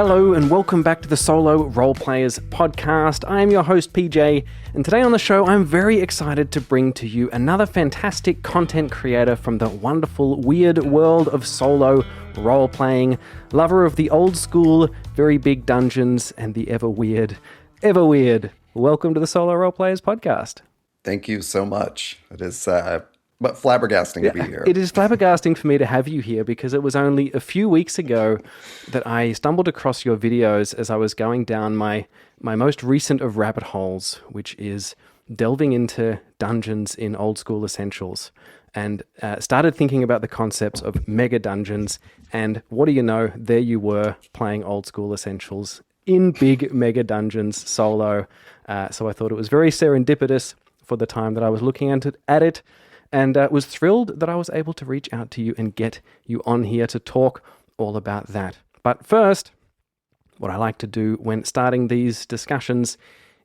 Hello and welcome back to the Solo RolePlayers podcast. I am your host PJ, and today on the show I'm very excited to bring to you another fantastic content creator from the wonderful weird world of solo role-playing, lover of the old school, very big dungeons and the Everweird. Welcome to the Solo RolePlayers podcast. Thank you so much. It is but flabbergasting to be here. It is flabbergasting for me to have you here because it was only a few weeks ago that I stumbled across your videos as I was going down my most recent of rabbit holes, which is delving into dungeons in old school essentials, and started thinking about the concepts of Megadungeons, and what do you know, there you were playing old school essentials in big Megadungeons solo. So I thought it was very serendipitous for the time that I was looking at it. And was thrilled that I was able to reach out to you and get you on here to talk all about that. But first, what I like to do when starting these discussions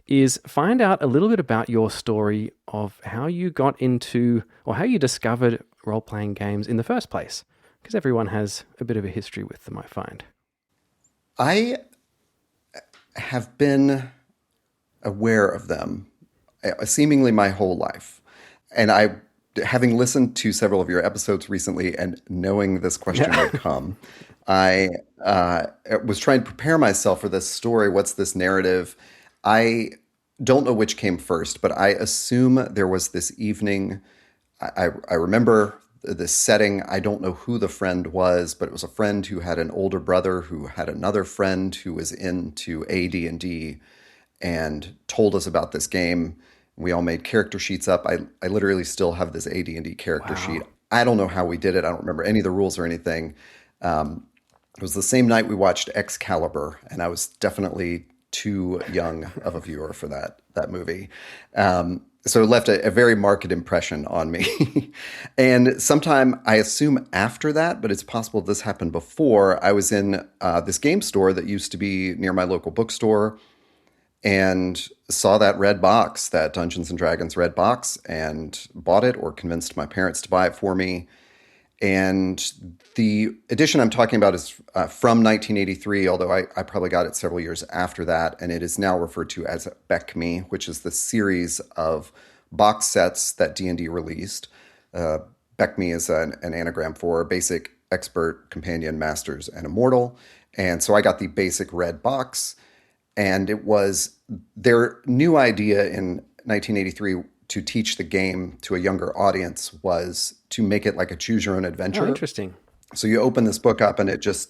is find out a little bit about your story of how you got into, or how you discovered role-playing games in the first place. Because everyone has a bit of a history with them, I find. I have been aware of them seemingly my whole life. And having listened to several of your episodes recently and knowing this question would come, I was trying to prepare myself for this story. What's this narrative? I don't know which came first, but I assume there was this evening. I remember this setting. I don't know who the friend was, but it was a friend who had an older brother who had another friend who was into AD&D and told us about this game. We all made character sheets up. I literally still have this AD&D character sheet. I don't know how we did it. I don't remember any of the rules or anything. It was the same night we watched Excalibur, and I was definitely too young of a viewer for that movie. So it left a very marked impression on me. And sometime, I assume after that, but it's possible this happened before, I was in this game store that used to be near my local bookstore, and saw that red box, that Dungeons & Dragons red box, and bought it or convinced my parents to buy it for me. And the edition I'm talking about is from 1983, although I probably got it several years after that, and it is now referred to as BECME, which is the series of box sets that D&D released. BECME is an anagram for Basic, Expert, Companion, Masters, and Immortal. And so I got the basic red box. And it was their new idea in 1983 to teach the game to a younger audience was to make it like a choose your own adventure. Oh, interesting. So you open this book up and it just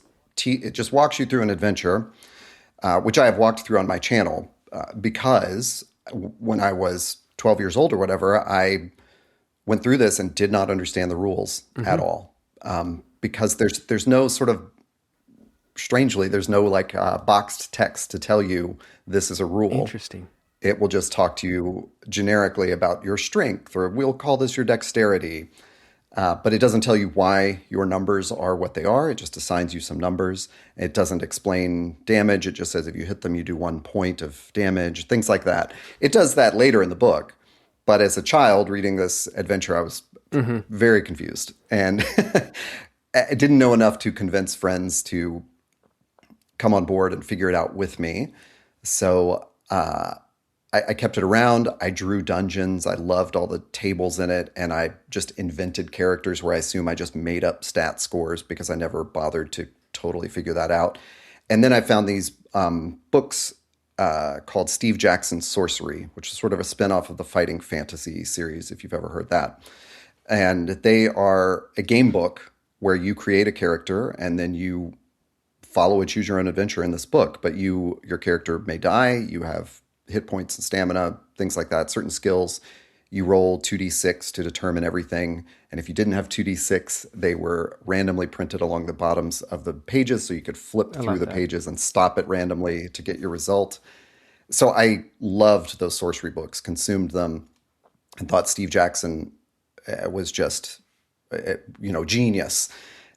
walks you through an adventure, which I have walked through on my channel because when I was 12 years old or whatever, I went through this and did not understand the rules at all, because there's no sort of, strangely, there's no like boxed text to tell you this is a rule. Interesting. It will just talk to you generically about your strength, or we'll call this your dexterity. But it doesn't tell you why your numbers are what they are. It just assigns you some numbers. It doesn't explain damage. It just says if you hit them, you do 1 point of damage, things like that. It does that later in the book. But as a child reading this adventure, I was very confused. And I didn't know enough to convince friends to come on board and figure it out with me. So I kept it around. I drew dungeons. I loved all the tables in it. And I just invented characters where I assume I just made up stat scores because I never bothered to totally figure that out. And then I found these books called Steve Jackson's Sorcery, which is sort of a spinoff of the Fighting Fantasy series, if you've ever heard that. And they are a game book where you create a character and then you follow a choose your own adventure in this book, but your character may die. You have hit points and stamina, things like that, certain skills. You roll 2d6 to determine everything. And if you didn't have 2d6, they were randomly printed along the bottoms of the pages, so you could flip through the pages and stop it randomly to get your result. So I loved those sorcery books, consumed them, and thought Steve Jackson was just, genius.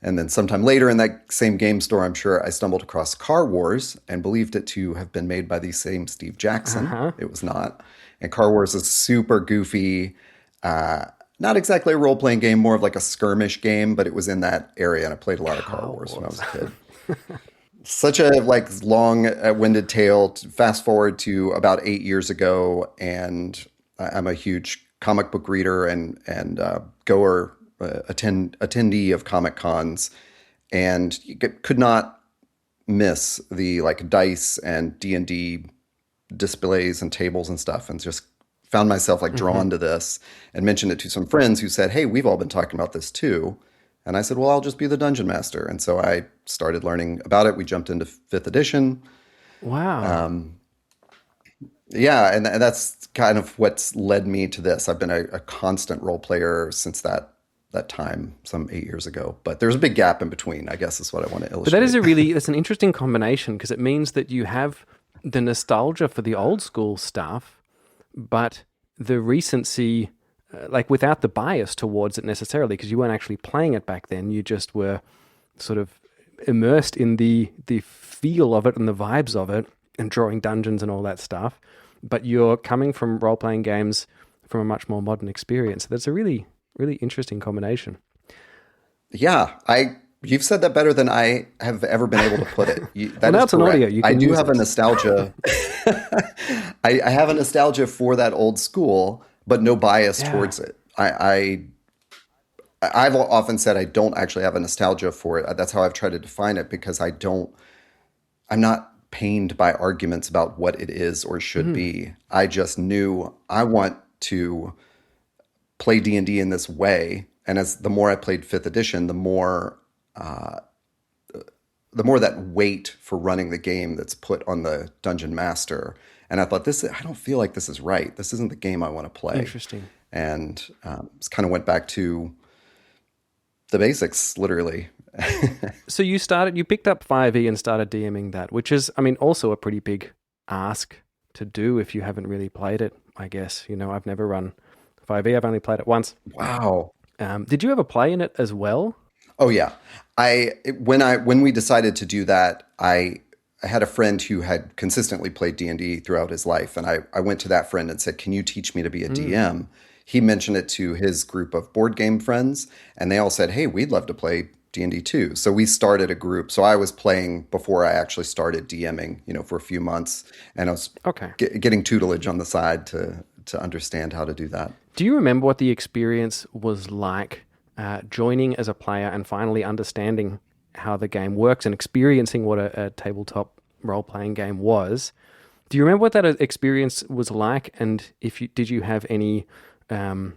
And then sometime later in that same game store, I'm sure I stumbled across Car Wars and believed it to have been made by the same Steve Jackson. It was not. And Car Wars is super goofy, not exactly a role-playing game, more of like a skirmish game, but it was in that area. And I played a lot of Car Wars when I was a kid. such a like long-winded tale. Fast forward to about 8 years ago, and I'm a huge comic book reader and goer, attendee of comic cons, and you could not miss the like dice and D&D displays and tables and stuff, and just found myself like Hmm. drawn to this, and mentioned it to some friends who said, "Hey, we've all been talking about this too." And I said, "Well, I'll just be the dungeon master." And so I started learning about it. We jumped into fifth edition. Wow. Yeah, and that's kind of what's led me to this. I've been a constant role player since that time, some 8 years ago. But there's a big gap in between, I guess is what I want to But that is illustrate. it's an interesting combination because it means that you have the nostalgia for the old school stuff, but the recency, like without the bias towards it necessarily, because you weren't actually playing it back then. You just were sort of immersed in the feel of it and the vibes of it, and drawing dungeons and all that stuff. But you're coming from role playing games from a much more modern experience. That's a really interesting combination. Yeah, I you've said that better than I have ever been able to put it. Well, That now is it's an audio. correct. You I can do use have a it. nostalgia. I have a nostalgia for that old school, but no bias Yeah. towards it. I've often said I don't actually have a nostalgia for it. That's how I've tried to define it, because I'm not pained by arguments about what it is or should Mm, be. I just knew I want to play D&D in this way. And as the more I played fifth edition, the more that weight for running the game that's put on the dungeon master. And I thought, I don't feel like this is right. This isn't the game I want to play. interesting. And just kind of went back to the basics, literally. So you picked up 5e and started DMing that, which is, I mean, also a pretty big ask to do if you haven't really played it, I guess. I've never run 5e. I've only played it once. Wow. Did you ever play in it as well? Oh yeah. When we decided to do that, I had a friend who had consistently played D&D throughout his life, and I went to that friend and said, "Can you teach me to be a Mm, DM?" He mentioned it to his group of board game friends, and they all said, "Hey, we'd love to play D&D too." So we started a group. So I was playing before I actually started DMing, for a few months, and I was okay. getting tutelage on the side to understand how to do that. Do you remember what the experience was like joining as a player and finally understanding how the game works and experiencing what a tabletop role playing game was? Do you remember what that experience was like? And if you did you have any, um,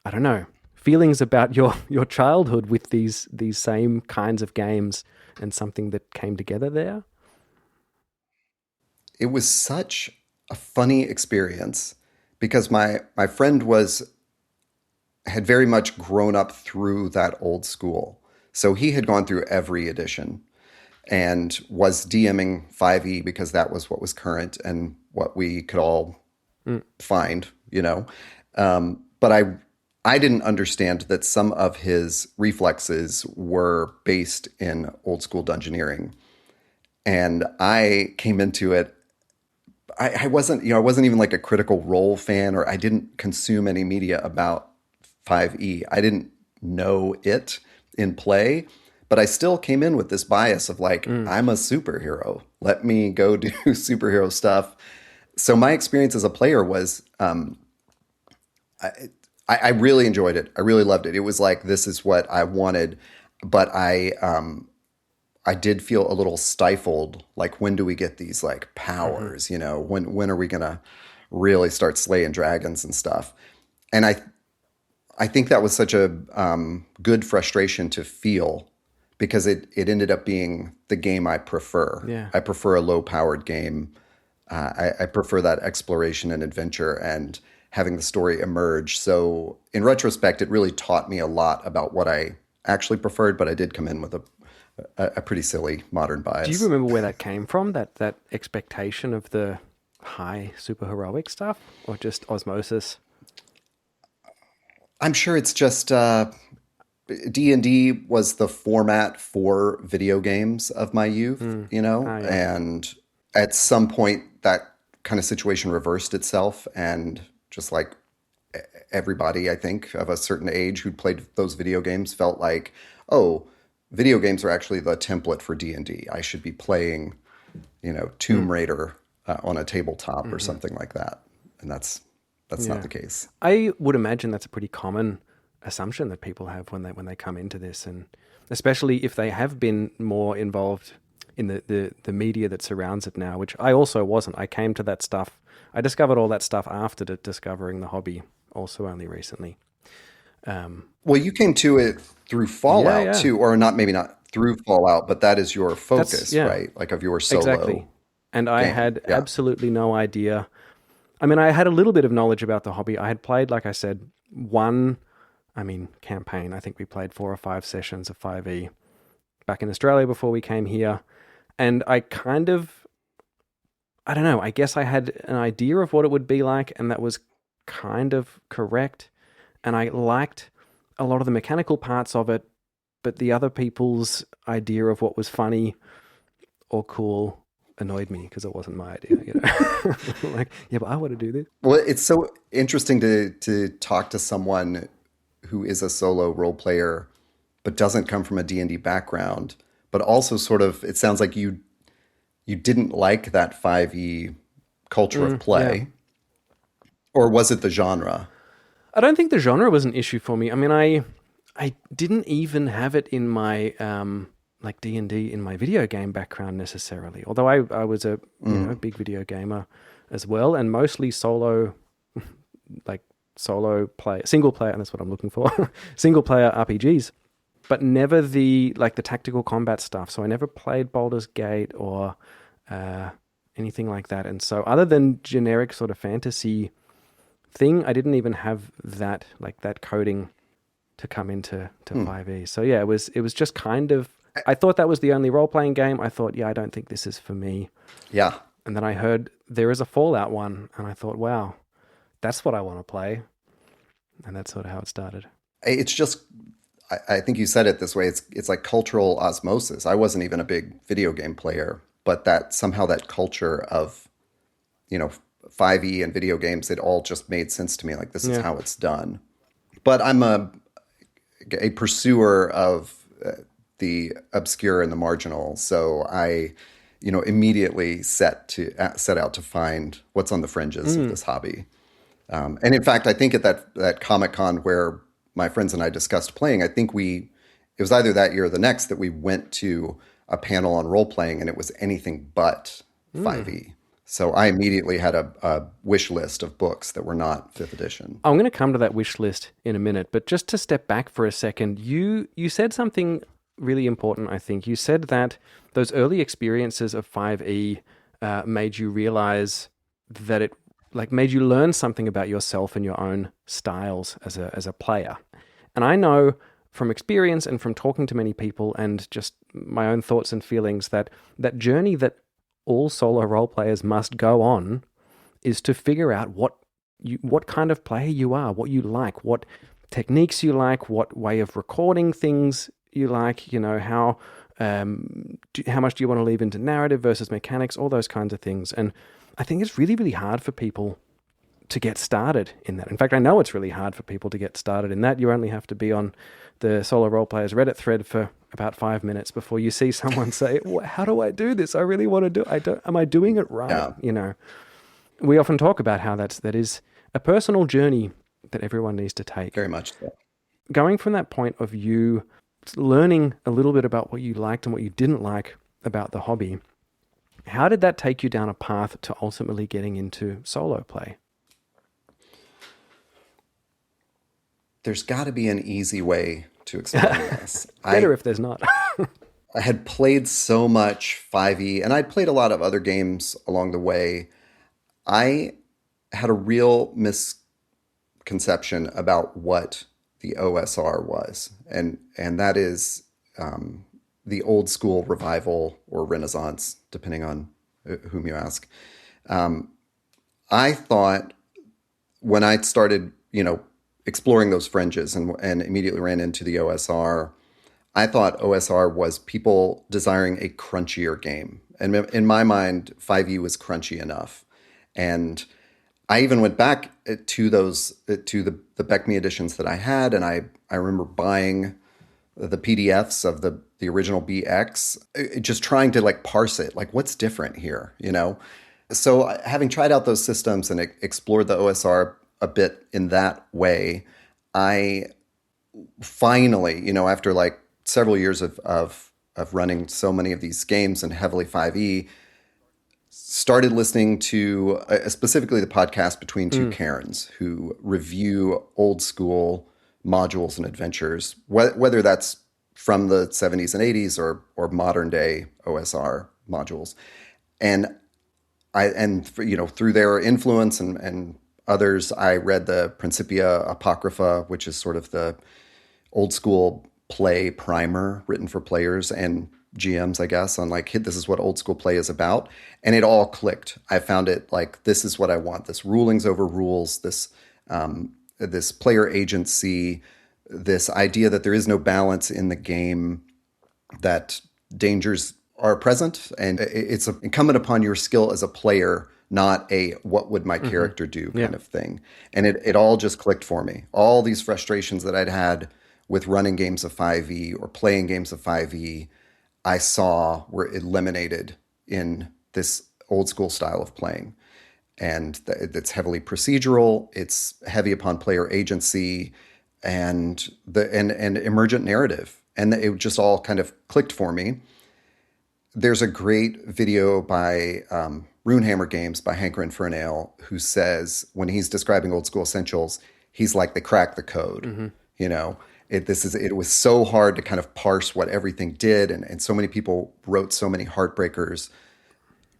I don't know, feelings about your childhood with these same kinds of games and something that came together there? It was such a funny experience because my friend was had very much grown up through that old school. So he had gone through every edition and was DMing 5e because that was what was current and what we could all Mm, find. But I didn't understand that some of his reflexes were based in old school dungeoneering. And I came into it. I wasn't, I wasn't even like a Critical Role fan, or I didn't consume any media about 5e. I didn't know it in play, but I still came in with this bias of like, mm, I'm a superhero. Let me go do superhero stuff. So my experience as a player was, I really enjoyed it. I really loved it. It was like, this is what I wanted, but I did feel a little stifled. Like, when do we get these like mhm. powers? When are we gonna really start slaying dragons and stuff? And I think that was such a good frustration to feel, because it ended up being the game I prefer. Yeah. I prefer a low powered game. I prefer that exploration and adventure and having the story emerge. So in retrospect, it really taught me a lot about what I actually preferred, but I did come in with a pretty silly modern Do you bias. remember where that came from? That expectation of the high superheroic stuff, or just osmosis? I'm sure it's just D&D was the format for video games of my youth, Mm. Ah, yeah. and at some point that kind of situation reversed itself, and just like everybody, I think, of a certain age who'd played those video games felt like, oh, video games are actually the template for D&D. I should be playing, Tomb Raider on a tabletop or something like that. And that's not the case. I would imagine that's a pretty common assumption that people have when they come into this, and especially if they have been more involved in the media that surrounds it now, which I also wasn't. I came to that stuff. I discovered all that stuff after discovering the hobby, also only recently. Well, you came to it through Fallout too, or maybe not through Fallout, but that is your focus, right? Like of your solo. Exactly. And I had absolutely no idea. I mean, I had a little bit of knowledge about the hobby. I had played, like I said, campaign. I think we played 4 or 5 sessions of 5e back in Australia before we came here. And I kind of, I don't know, I guess I had an idea of what it would be like, and that was kind of correct. And I liked a lot of the mechanical parts of it, but the other people's idea of what was funny or cool annoyed me because it wasn't my idea. Like, yeah, but I want to do this. Well, it's so interesting to talk to someone who is a solo role player, but doesn't come from a D&D background, but also sort of, it sounds like you didn't like that 5e culture of play. Yeah. Or was it the genre? I don't think the genre was an issue for me. I mean, I didn't even have it in my like D&D in my video game background necessarily. Although I was a big video gamer as well, and mostly solo play, single player, and that's what I'm looking for. Single player RPGs, but never the tactical combat stuff. So I never played Baldur's Gate or anything like that. And so other than generic sort of fantasy thing, I didn't even have that coding to come into 5e. So yeah, it was just kind of, I thought that was the only role-playing game. I thought, I don't think this is for me. Yeah. And then I heard there is a Fallout one, and I thought, wow, that's what I want to play. And that's sort of how it started. It's just, I think you said it this way, it's like cultural osmosis. I wasn't even a big video game player, but that somehow that culture of, 5e and video games, it all just made sense to me. Like, this is how it's done. But I'm a pursuer of the obscure and the marginal. So I, immediately set out to find what's on the fringes of this hobby. And in fact, I think at that Comic-Con where my friends and I discussed playing, I think it was either that year or the next that we went to a panel on role-playing, and it was anything but 5e. So I immediately had a wish list of books that were not 5th edition. I'm going to come to that wish list in a minute, but just to step back for a second, you said something really important, I think. You said that those early experiences of 5e made you realize that it made you learn something about yourself and your own styles as a player. And I know from experience and from talking to many people and just my own thoughts and feelings that journey that all solo role players must go on is to figure out what kind of player you are, what you like, what techniques you like, what way of recording things you like, how much do you want to leave into narrative versus mechanics, all those kinds of things. And I think it's really, really hard for people to get started in that. In fact, I know it's really hard for people to get started in that. You only have to be on the Solo Role Players Reddit thread for about 5 minutes before you see someone say, how do I do this? I really want to do it. Am I doing it right? Yeah. We often talk about how that is a personal journey that everyone needs to take. Very much so. Going from that point of you learning a little bit about what you liked and what you didn't like about the hobby, how did that take you down a path to ultimately getting into solo play? There's got to be an easy way to explain this. Better if there's not. I had played so much 5e, and I'd played a lot of other games along the way. I had a real misconception about what the OSR was, and that is the old school revival or Renaissance, depending on whom you ask. I thought when I started, exploring those fringes and immediately ran into the OSR, I thought OSR was people desiring a crunchier game. And in my mind, 5e was crunchy enough. And I even went back to the Beck Me editions that I had, and I remember buying the PDFs of the the original BX, just trying to like parse it, like what's different here, you know? So having tried out those systems and explored the OSR a bit in that way, I finally, you know, after like several years of running so many of these games and heavily 5e, started listening to specifically the podcast Between Two Karens, who review old school modules and adventures, whether that's from the 70s and 80s or modern day OSR modules. And you know, through their influence and others, I read the Principia Apocrypha, which is sort of the old school play primer written for players and GMs, I guess, on like, this is what old school play is about. And it all clicked. I found it like, this is what I want. This rulings over rules, this player agency, this idea that there is no balance in the game, that dangers are present. And it's incumbent upon your skill as a player, not a what would my character do kind of thing. And it all just clicked for me. All these frustrations that I'd had with running games of 5e or playing games of 5e, I saw were eliminated in this old school style of playing. And it's heavily procedural, it's heavy upon player agency and emergent narrative. And it just all kind of clicked for me. There's a great video by Runehammer Games by Hank Infernale, who says when he's describing old school essentials, he's like, they cracked the code, you know? It was so hard to kind of parse what everything did. And so many people wrote so many heartbreakers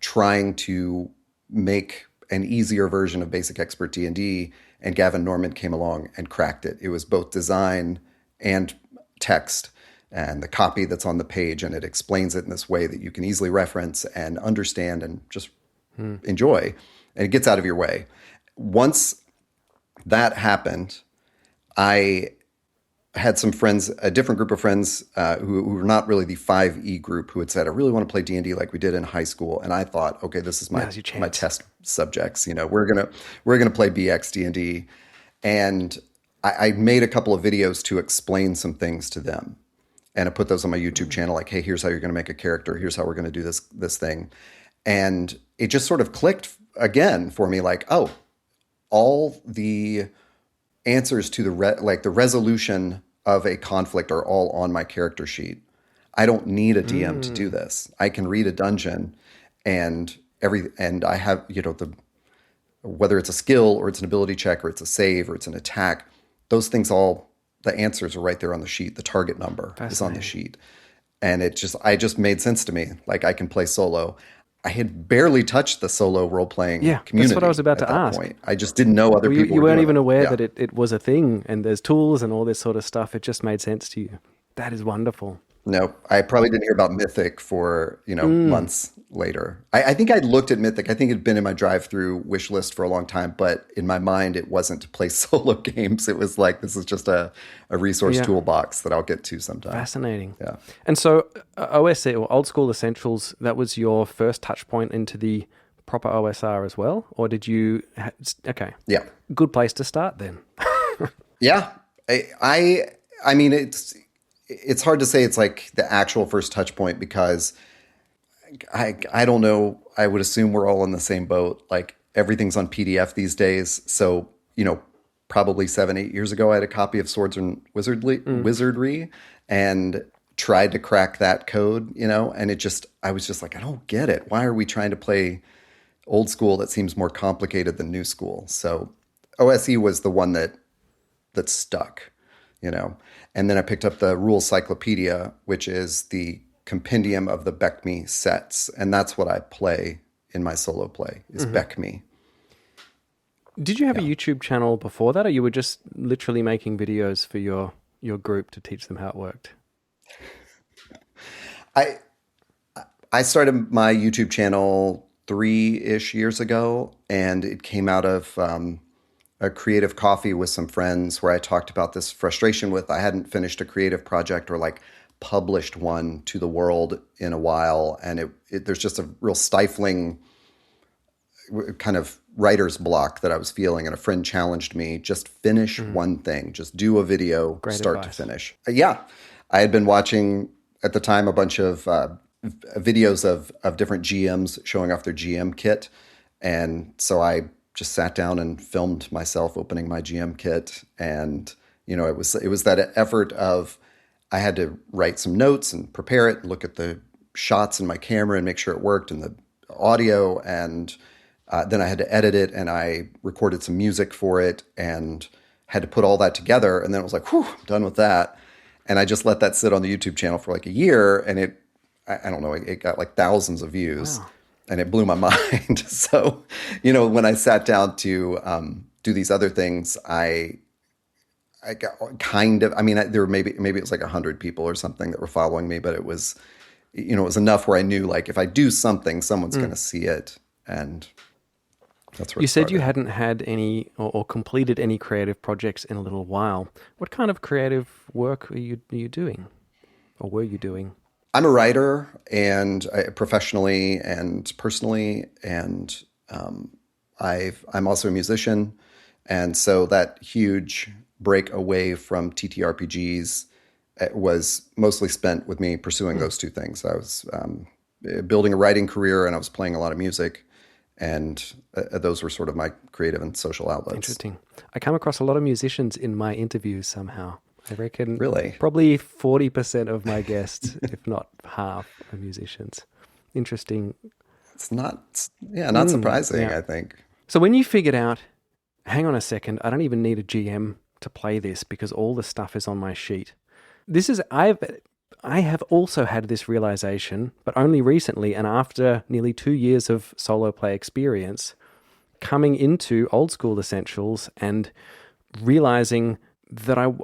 trying to make an easier version of Basic Expert D&D. And Gavin Norman came along and cracked it. It was both design and text and the copy that's on the page. And it explains it in this way that you can easily reference and understand and just enjoy. And it gets out of your way. Once that happened, I had some friends, a different group of friends who were not really the 5e group, who had said, I really want to play D&D like we did in high school. And I thought, okay, this is my test subjects. You know, we're gonna play BX D&D. And I made a couple of videos to explain some things to them. And I put those on my YouTube channel, like, hey, here's how you're gonna make a character. Here's how we're gonna do this thing. And it just sort of clicked again for me, like, oh, all the answers to the resolution of a conflict are all on my character sheet. I don't need a DM to do this. I can read a dungeon and I have, you know, whether it's a skill or it's an ability check or it's a save or it's an attack, those things the answers are right there on the sheet. The target number is on the sheet. And I just made sense to me. Like, I can play solo. I had barely touched the solo role-playing community. That's what I was about to ask. Point. I just didn't know other people. You weren't even aware that it was a thing, and there's tools and all this sort of stuff. It just made sense to you. That is wonderful. No, I probably didn't hear about Mythic for, you know, months later. I think I'd looked at Mythic. I think it had been in my drive-through wish list for a long time, but in my mind, it wasn't to play solo games. It was like, this is just a resource toolbox that I'll get to sometime. Fascinating. Yeah. And so OSE, or Old School Essentials, that was your first touch point into the proper OSR as well? Or did you... Okay. Yeah. Good place to start then. Yeah. I mean, it's hard to say it's like the actual first touch point, because I don't know. I would assume we're all in the same boat. Like, everything's on PDF these days. So, you know, probably 7-8 years ago, I had a copy of Swords and Wizardry and tried to crack that code, you know, and I was just like, I don't get it. Why are we trying to play old school that seems more complicated than new school? So OSE was the one that stuck, you know. And then I picked up the Rules Cyclopedia, which is the compendium of the BECME sets. And that's what I play in my solo play, is BECME. Did you have a YouTube channel before that, or you were just literally making videos for your group to teach them how it worked? I started my YouTube channel 3-ish years ago, and it came out of a creative coffee with some friends where I talked about this frustration with I hadn't finished a creative project or like published one to the world in a while. And there's just a real stifling kind of writer's block that I was feeling. And a friend challenged me, just finish one thing, just do a video, Great start advice. to finish. Yeah. I had been watching at the time a bunch of videos of different GMs showing off their GM kit. And so I just sat down and filmed myself opening my GM kit. And, it was that effort of I had to write some notes and prepare it, and look at the shots in my camera and make sure it worked and the audio. And then I had to edit it, and I recorded some music for it and had to put all that together. And then it was like, whew, I'm done with that. And I just let that sit on the YouTube channel for like a year. And I don't know, it got like thousands of views. Wow. And it blew my mind. So, when I sat down to do these other things, I got kind of, there were maybe it was like 100 people or something that were following me, but it was, it was enough where I knew, like, if I do something, someone's going to see it. And that's where you said you hadn't had any or completed any creative projects in a little while. What kind of creative work are you doing, or were you doing? I'm a writer, and professionally and personally, and I'm also a musician, and so that huge break away from TTRPGs was mostly spent with me pursuing those two things. I was building a writing career, and I was playing a lot of music, and those were sort of my creative and social outlets. Interesting. I come across a lot of musicians in my interviews somehow. I reckon really probably 40% of my guests, if not half, are musicians. Interesting. It's not surprising, yeah. I think. So when you figured out, hang on a second, I don't even need a GM to play this because all the stuff is on my sheet. I have also had this realization, but only recently, and after nearly 2 years of solo play experience, coming into Old School Essentials and realizing that I'm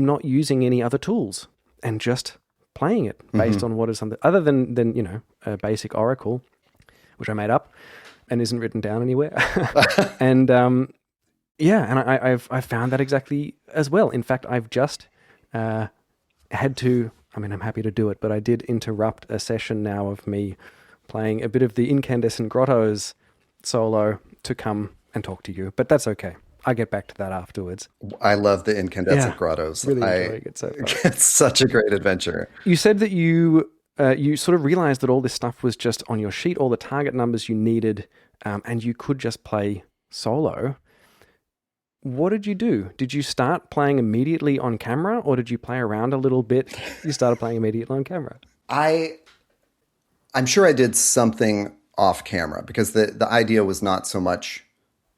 not using any other tools and just playing it based on what is something other than a basic Oracle, which I made up and isn't written down anywhere. And I've found that exactly as well. In fact, I've just had to. I'm happy to do it, but I did interrupt a session now of me playing a bit of the Incandescent Grottos solo to come and talk to you. But that's okay. I'll get back to that afterwards. I love the Incandescent Grottos. Really enjoying it so far. It's such a great adventure. You said that you sort of realized that all this stuff was just on your sheet, all the target numbers you needed, and you could just play solo. What did you do? Did you start playing immediately on camera, or did you play around a little bit? You started playing immediately on camera. I'm sure I did something off camera, because the idea was not so much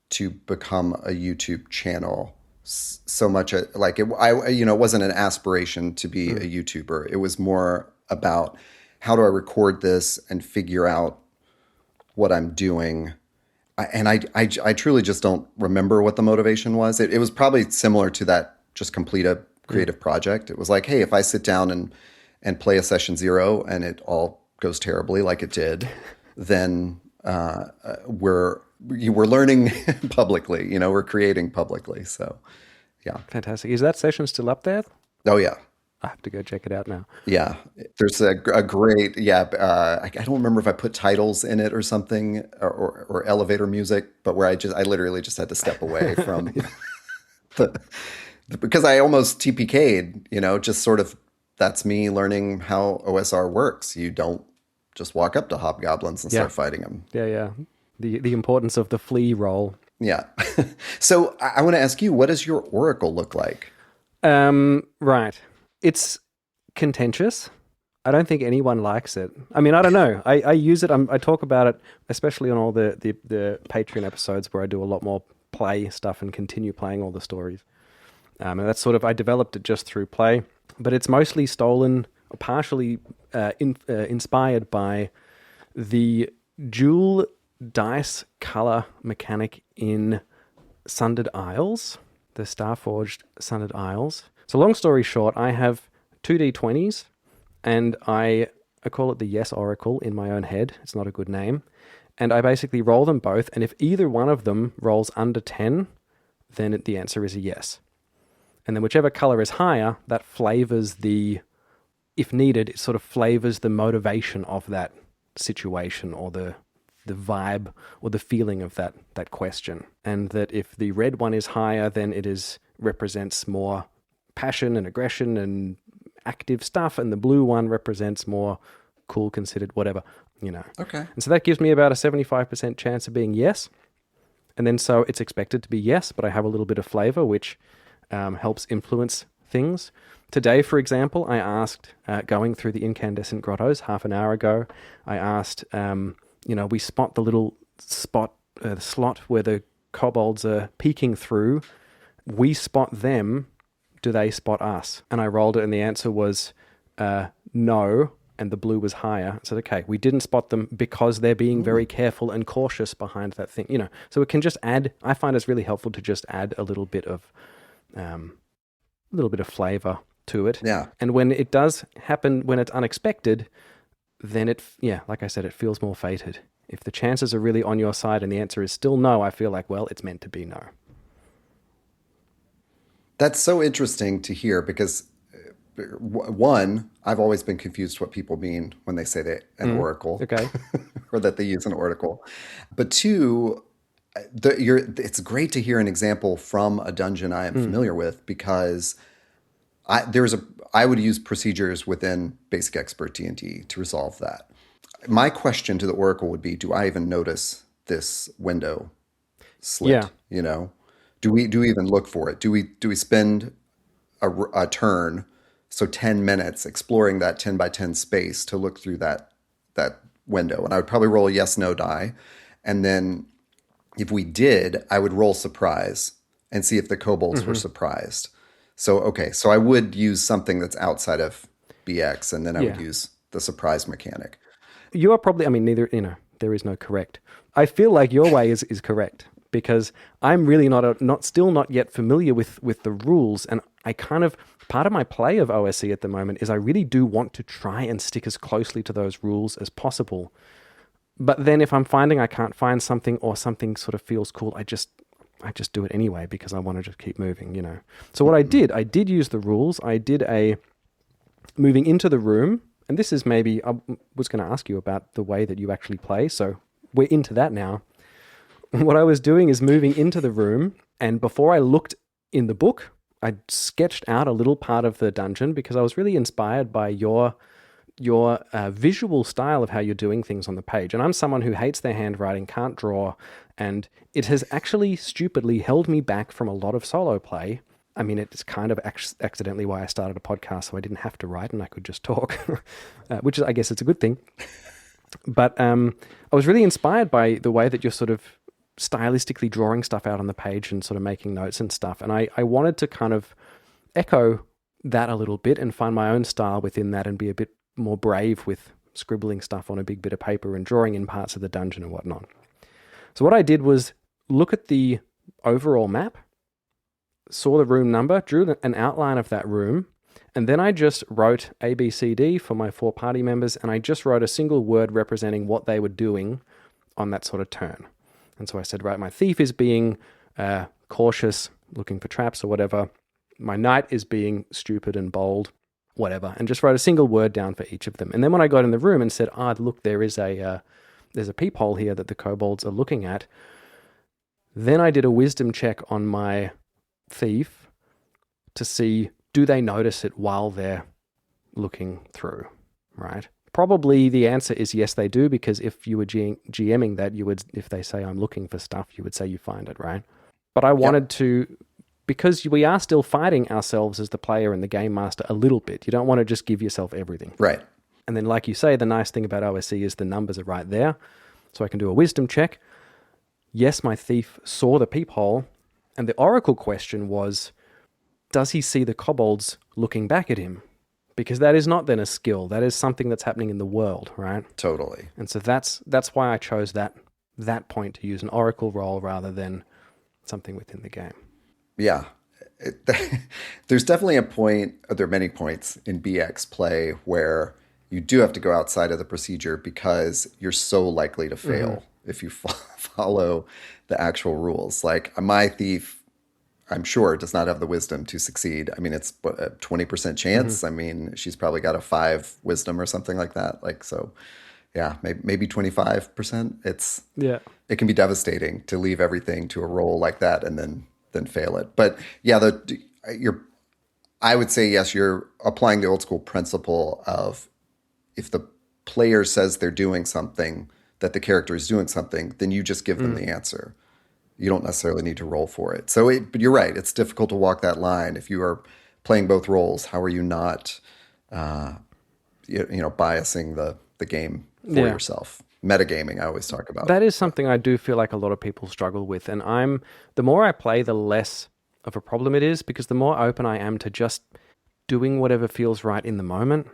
to become a YouTube channel so much like it wasn't an aspiration to be a YouTuber. It was more about, how do I record this and figure out what I'm doing? I truly just don't remember what the motivation was. It was probably similar to that, just complete a creative project. It was like, hey, if I sit down and play a session 0 and it all goes terribly like it did, then we're learning publicly, we're creating publicly. So, yeah. Fantastic. Is that session still up there? Oh, yeah. I have to go check it out now. Yeah. There's a great, I don't remember if I put titles in it or something, or elevator music, but where I literally just had to step away from because I almost TPK'd, just sort of, that's me learning how OSR works. You don't just walk up to hobgoblins and start fighting them. Yeah. The importance of the flea roll. Yeah. So I want to ask you, what does your Oracle look like? Right. It's contentious. I don't think anyone likes it. I don't know. I use it. I talk about it, especially on all the Patreon episodes where I do a lot more play stuff and continue playing all the stories. And that's sort of, I developed it just through play, but it's mostly stolen, or partially inspired by the dual dice color mechanic in Sundered Isles, the Starforged Sundered Isles. So long story short, I have 2d20s, and I call it the Yes Oracle in my own head. It's not a good name. And I basically roll them both, and if either one of them rolls under 10, then the answer is a yes. And then whichever color is higher, that flavors if needed, it sort of flavors the motivation of that situation, or the vibe or the feeling of that question. And that if the red one is higher, then it represents more passion and aggression and active stuff, and the blue one represents more cool, considered, whatever, Okay. And so that gives me about a 75% chance of being yes. And then so it's expected to be yes, but I have a little bit of flavor, which helps influence things. Today, for example, I asked, going through the incandescent grottos half an hour ago, I asked, we spot the little slot where the kobolds are peeking through. We spot them. Do they spot us? And I rolled it, and the answer was no, and the blue was higher. I said, okay, we didn't spot them because they're being very careful and cautious behind that thing. So it can just add. I find it's really helpful to just add a little bit of flavor to it. Yeah. And when it does happen, when it's unexpected, then like I said, it feels more fated. If the chances are really on your side and the answer is still no, I feel like, well, it's meant to be no. That's so interesting to hear because, one, I've always been confused what people mean when they say an oracle. Okay. Or that they use an oracle. But two, it's great to hear an example from a dungeon I am familiar with because I would use procedures within basic expert D&D to resolve that. My question to the oracle would be, do I even notice this window slit? Yeah. Do we even look for it? Do we spend a turn, so 10 minutes exploring that 10 by 10 space to look through that window? And I would probably roll a yes, no die. And then if we did, I would roll surprise and see if the kobolds were surprised. So I would use something that's outside of BX, and then I would use the surprise mechanic. You are probably, neither, there is no correct. I feel like your way is correct because I'm really still not yet familiar with the rules. And I part of my play of OSE at the moment is I really do want to try and stick as closely to those rules as possible. But then if I'm finding I can't find something or something sort of feels cool, I just do it anyway because I want to just keep moving, So what I did use the rules. I did a moving into the room, and this is maybe, I was going to ask you about the way that you actually play, so we're into that now. What I was doing is moving into the room, and before I looked in the book, I sketched out a little part of the dungeon because I was really inspired by your visual style of how you're doing things on the page. And I'm someone who hates their handwriting, can't draw, and it has actually stupidly held me back from a lot of solo play. It's kind of accidentally why I started a podcast, so I didn't have to write and I could just talk, which is, I guess it's a good thing. But I was really inspired by the way that you're sort of stylistically drawing stuff out on the page and sort of making notes and stuff. And I wanted to kind of echo that a little bit and find my own style within that and be a bit more brave with scribbling stuff on a big bit of paper and drawing in parts of the dungeon and whatnot. So what I did was look at the overall map, saw the room number, drew an outline of that room, and then I just wrote A, B, C, D for my 4 party members, and I just wrote a single word representing what they were doing on that sort of turn. And so I said, right, my thief is being cautious, looking for traps or whatever. My knight is being stupid and bold, whatever, and just wrote a single word down for each of them. And then when I got in the room and said, look, there's a peephole here that the kobolds are looking at, then I did a wisdom check on my thief to see, do they notice it while they're looking through, right? Probably the answer is yes, they do, because if you were GMing that, you would, if they say I'm looking for stuff, you would say you find it, right? But I wanted to, because we are still fighting ourselves as the player and the game master a little bit. You don't want to just give yourself everything. Right. And then, like you say, the nice thing about OSE is the numbers are right there. So I can do a wisdom check. Yes, my thief saw the peephole. And the oracle question was, does he see the kobolds looking back at him? Because that is not then a skill. That is something that's happening in the world, right? Totally. And so that's why I chose that point to use an oracle roll rather than something within the game. Yeah. There's definitely a point, there are many points in BX play where you do have to go outside of the procedure because you're so likely to fail if you follow the actual rules. Like my thief, I'm sure, does not have the wisdom to succeed. It's a 20% chance. She's probably got a 5 wisdom or something like that. Like, so yeah, maybe 25%. It can be devastating to leave everything to a roll like that and then fail it. But yeah, I would say yes, you're applying the old school principle of if the player says they're doing something, that the character is doing something, then you just give them the answer. You don't necessarily need to roll for it. But you're right. It's difficult to walk that line. If you are playing both roles, how are you not, biasing the game for yourself? Metagaming, I always talk about. That is something I do feel like a lot of people struggle with. And the more I play, the less of a problem it is, because the more open I am to just doing whatever feels right in the moment,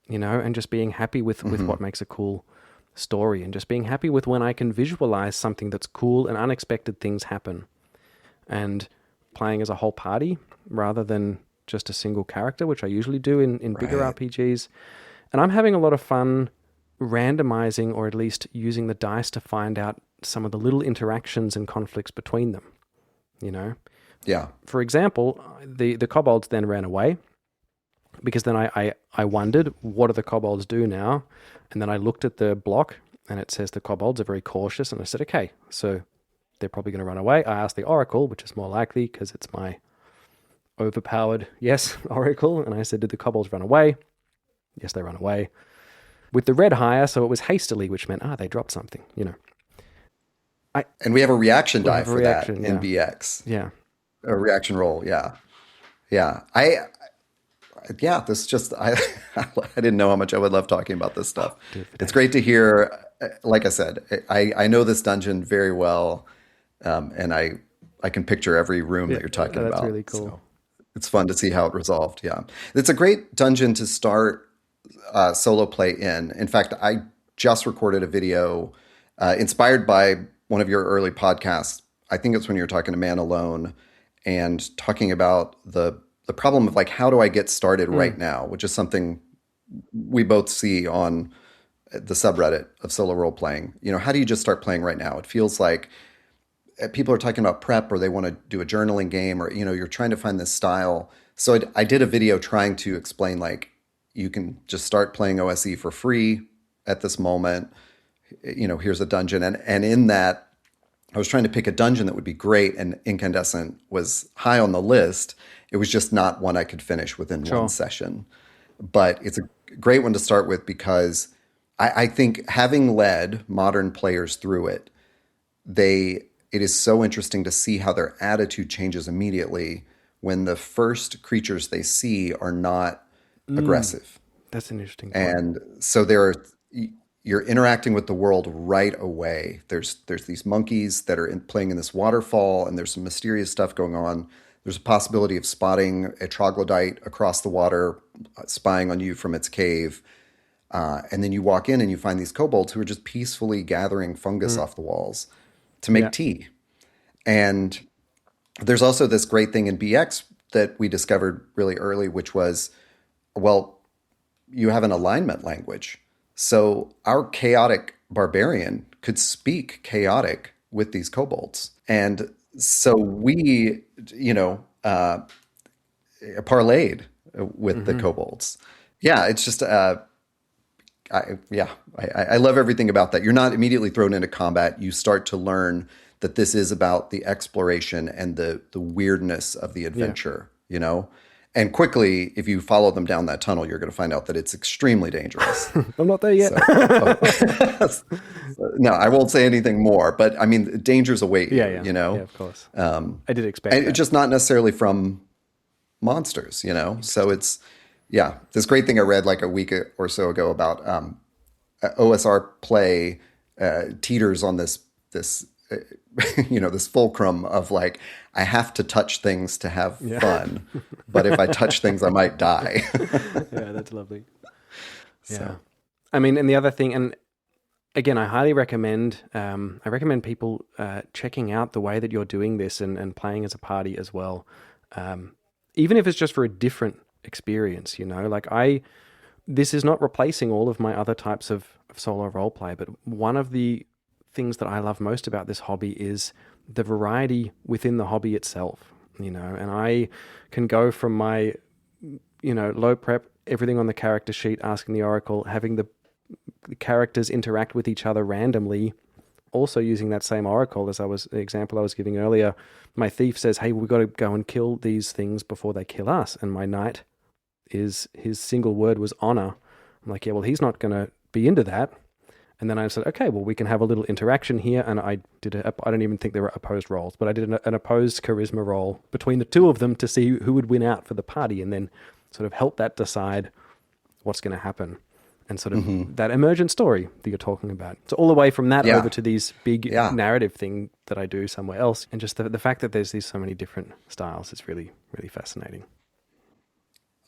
and just being happy with what makes a cool story, and just being happy with when I can visualize something that's cool and unexpected things happen, and playing as a whole party rather than just a single character, which I usually do in bigger RPGs. And I'm having a lot of fun randomizing, or at least using the dice to find out some of the little interactions and conflicts between them, Yeah. For example, the kobolds then ran away, because then I wondered, what do the kobolds do now? And then I looked at the block, and it says the kobolds are very cautious, and I said, okay, so they're probably going to run away. I asked the oracle, which is more likely because it's my overpowered oracle, and I said, did the kobolds run away? Yes, they ran away. With the red higher, so it was hastily, which meant, they dropped something, And we have a reaction die for that in BX. Yeah. A reaction roll, yeah. This just, I didn't know how much I would love talking about this stuff. It's great to hear. Like I said, I know this dungeon very well, and I can picture every room that you're talking about. That's really cool. So it's fun to see how it resolved, yeah. It's a great dungeon to start solo play in. In fact, I just recorded a video inspired by one of your early podcasts. I think it's when you were talking to Man Alone and talking about the problem of like, how do I get started right now, which is something we both see on the subreddit of solo role playing. How do you just start playing right now? It feels like people are talking about prep, or they want to do a journaling game, or, you're trying to find this style. So I did a video trying to explain, like, you can just start playing OSE for free at this moment. Here's a dungeon. And in that, I was trying to pick a dungeon that would be great, and Incandescent was high on the list. It was just not one I could finish within one session. But it's a great one to start with, because I think, having led modern players through it, it is so interesting to see how their attitude changes immediately when the first creatures they see are not aggressive. That's an interesting point. And so you're interacting with the world right away. There's these monkeys that are playing in this waterfall, and there's some mysterious stuff going on. There's a possibility of spotting a troglodyte across the water, spying on you from its cave. And then you walk in and you find these kobolds who are just peacefully gathering fungus off the walls to make tea. And there's also this great thing in BX that we discovered really early, which was, well, you have an alignment language. So our chaotic barbarian could speak chaotic with these kobolds. And so we, parlayed with the kobolds. Yeah, it's just, I love everything about that. You're not immediately thrown into combat. You start to learn that this is about the exploration and the weirdness of the adventure, And quickly, if you follow them down that tunnel, you're going to find out that it's extremely dangerous. I'm not there yet. No, I won't say anything more. But I mean, dangers await you. Yeah, of course. I did expect that. Just not necessarily from monsters, So it's, this great thing I read like a week or so ago about OSR play teeters on this this fulcrum of like, I have to touch things to have fun, but if I touch things, I might die. Yeah, that's lovely. Yeah. I mean, and the other thing, and again, I highly recommend, people checking out the way that you're doing this and playing as a party as well. Even if it's just for a different experience, this is not replacing all of my other types of solo roleplay, but one of the things that I love most about this hobby is the variety within the hobby itself, and I can go from my, low prep, everything on the character sheet, asking the oracle, having the characters interact with each other randomly, also using that same oracle as the example I was giving earlier. My thief says, hey, we've got to go and kill these things before they kill us. And my knight his single word was honor. I'm like, yeah, well, he's not going to be into that. And then I said, okay, well, we can have a little interaction here. And I don't even think there were opposed rolls, but I did an opposed charisma roll between the two of them to see who would win out for the party, and then sort of help that decide what's going to happen. And sort of that emergent story that you're talking about. So all the way from that over to these big narrative thing that I do somewhere else. And just the fact that there's so many different styles is really, really fascinating.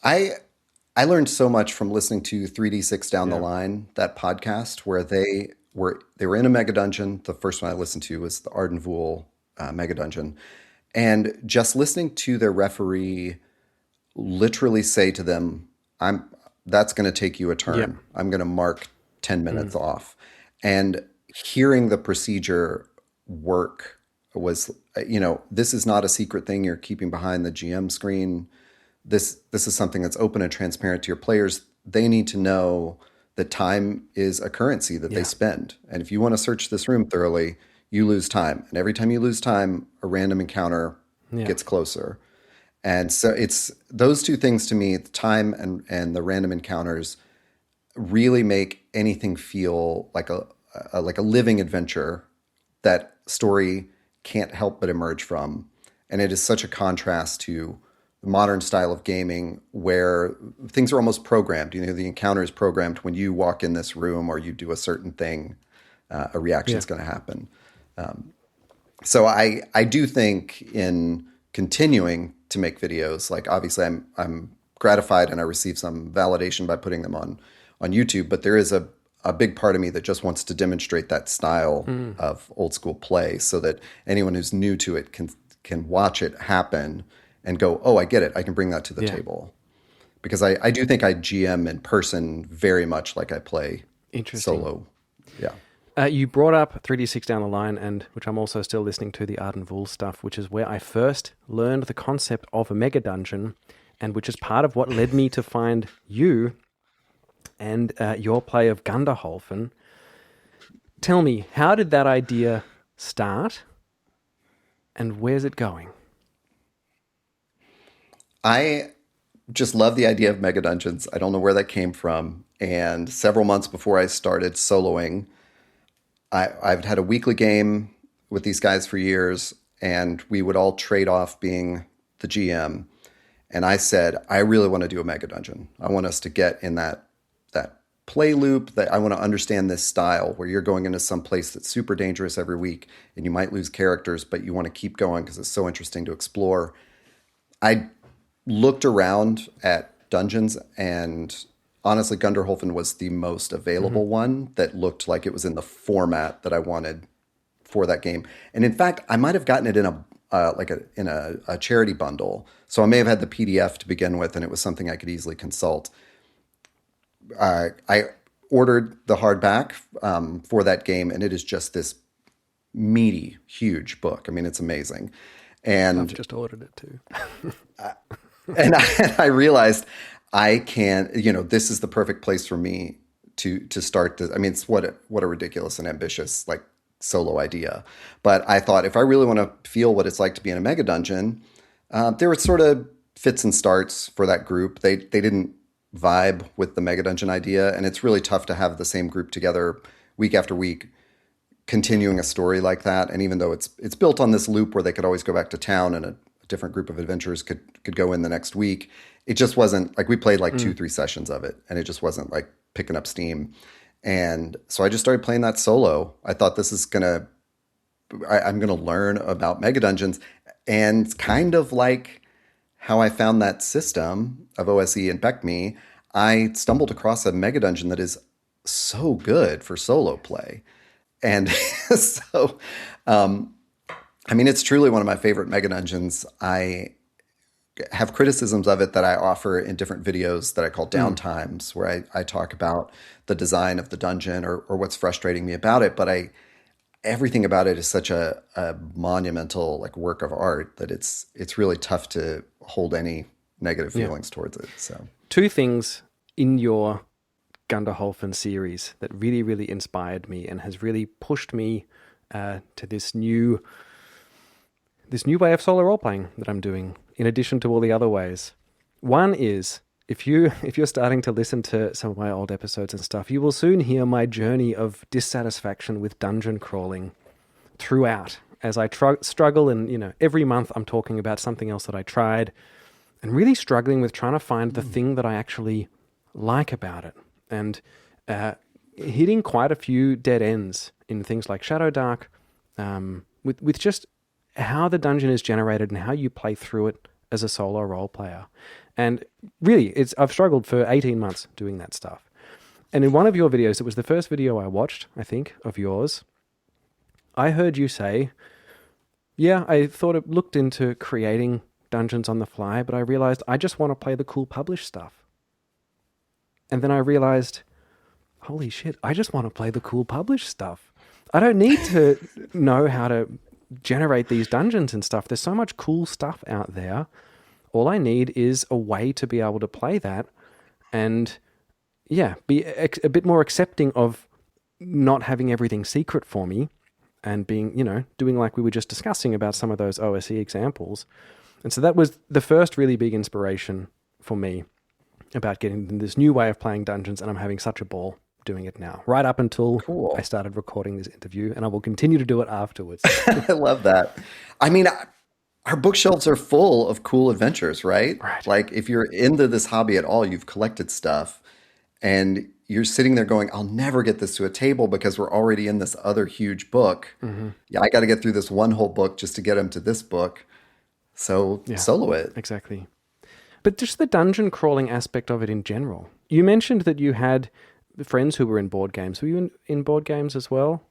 I learned so much from listening to 3D6 Down the Line, that podcast where they were in a Megadungeon. The first one I listened to was the Ardenvool Megadungeon. And just listening to their referee literally say to them, that's going to take you a turn. Yep. I'm going to mark 10 minutes off. And hearing the procedure work was, this is not a secret thing you're keeping behind the GM screen. This is something that's open and transparent to your players. They need to know that time is a currency that they spend. And if you want to search this room thoroughly, you lose time. And every time you lose time, a random encounter gets closer. And so it's those two things to me, the time and the random encounters, really make anything feel like a living adventure that story can't help but emerge from. And it is such a contrast to the modern style of gaming where things are almost programmed. The encounter is programmed. When you walk in this room or you do a certain thing, a reaction is going to happen. So I do think in continuing to make videos, like obviously I'm gratified and I receive some validation by putting them on YouTube, but there is a big part of me that just wants to demonstrate that style of old school play so that anyone who's new to it can watch it happen and go, oh, I get it. I can bring that to the table. Because I do think I GM in person very much like I play solo. Yeah. You brought up 3D6 Down the Line, and which I'm also still listening to, the Ardenvool stuff, which is where I first learned the concept of a Megadungeon, and which is part of what led me to find you and your play of Gunderholfen. Tell me, how did that idea start, and where's it going? I just love the idea of Megadungeons. I don't know where that came from. And several months before I started soloing, I've had a weekly game with these guys for years, and we would all trade off being the GM. And I said, I really want to do a Megadungeon. I want us to get in that play loop, that I want to understand this style where you're going into some place that's super dangerous every week and you might lose characters, but you want to keep going because it's so interesting to explore. I looked around at dungeons, and honestly, Gunderholfen was the most available one that looked like it was in the format that I wanted for that game. And in fact, I might have gotten it in a charity bundle. So I may have had the PDF to begin with, and it was something I could easily consult. I ordered the hardback for that game, and it is just this meaty, huge book. I mean, it's amazing. And I've just ordered it too. and I realized I can't, this is the perfect place for me to start this. I mean, it's what a ridiculous and ambitious solo idea. But I thought if I really want to feel what it's like to be in a Megadungeon, there were sort of fits and starts for that group. They didn't vibe with the Megadungeon idea, and it's really tough to have the same group together week after week continuing a story like that. And even though it's built on this loop where they could always go back to town and a different group of adventurers could go in the next week, it just wasn't we played 2-3 sessions of it, and it just wasn't picking up steam. And so I just started playing that solo. I thought I'm gonna learn about Megadungeons, and kind of like how I found that system of OSE and BECME, I stumbled across a Megadungeon that is so good for solo play. And so, it's truly one of my favorite Megadungeons. I have criticisms of it that I offer in different videos that I call downtimes, where I talk about the design of the dungeon or what's frustrating me about it. But everything about it is such a monumental work of art that it's really tough to hold any negative feelings towards it. So two things in your Gunderholfen series that really, really inspired me and has really pushed me to this new way of solo role playing that I'm doing, in addition to all the other ways. One is, if you're starting to listen to some of my old episodes and stuff, you will soon hear my journey of dissatisfaction with dungeon crawling throughout, as I struggle, and every month I'm talking about something else that I tried, and really struggling with trying to find the thing that I actually like about it, and hitting quite a few dead ends in things like Shadow Dark, with just how the dungeon is generated and how you play through it as a solo role player. And really, I've struggled for 18 months doing that stuff. And in one of your videos, it was the first video I watched, I think, of yours, I heard you say, yeah, I thought it looked into creating dungeons on the fly, but I realized I just want to play the cool published stuff. And then I realized, holy shit, I just want to play the cool published stuff. I don't need to know how to generate these dungeons and stuff. There's so much cool stuff out there. All I need is a way to be able to play that and, yeah, be a bit more accepting of not having everything secret for me and being, doing like we were just discussing about some of those OSE examples. And so that was the first really big inspiration for me about getting this new way of playing dungeons, and I'm having such a ball doing it now, right up until I started recording this interview, and I will continue to do it afterwards. I love that. I mean, our bookshelves are full of cool adventures, right? Like, if you're into this hobby at all, you've collected stuff, and you're sitting there going, I'll never get this to a table because we're already in this other huge book. Mm-hmm. Yeah, I got to get through this one whole book just to get them to this book. So solo it. Exactly. But just the dungeon crawling aspect of it in general. You mentioned that you had friends who were in board games. Were you in board games as well?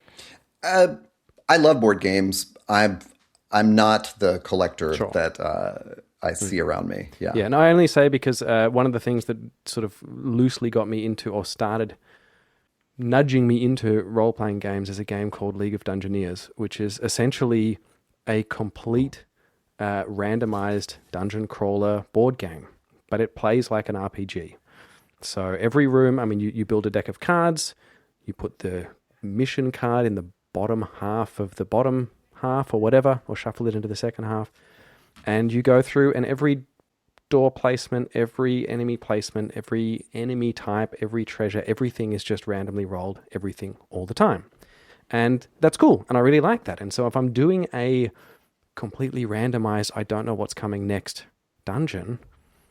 I love board games. I'm not the collector that I see around me. Yeah. Yeah, and I only say because one of the things that sort of loosely got me into, or started nudging me into role-playing games, is a game called League of Dungeoneers, which is essentially a complete randomized dungeon crawler board game, but it plays like an RPG. So every room, I mean, you build a deck of cards, you put the mission card in the bottom half of the bottom half or whatever, or shuffle it into the second half, and you go through, and every door placement, every enemy placement, every enemy type, every treasure, everything is just randomly rolled, everything all the time. And that's cool, and I really like that. And so if I'm doing a completely randomized, I don't know what's coming next dungeon,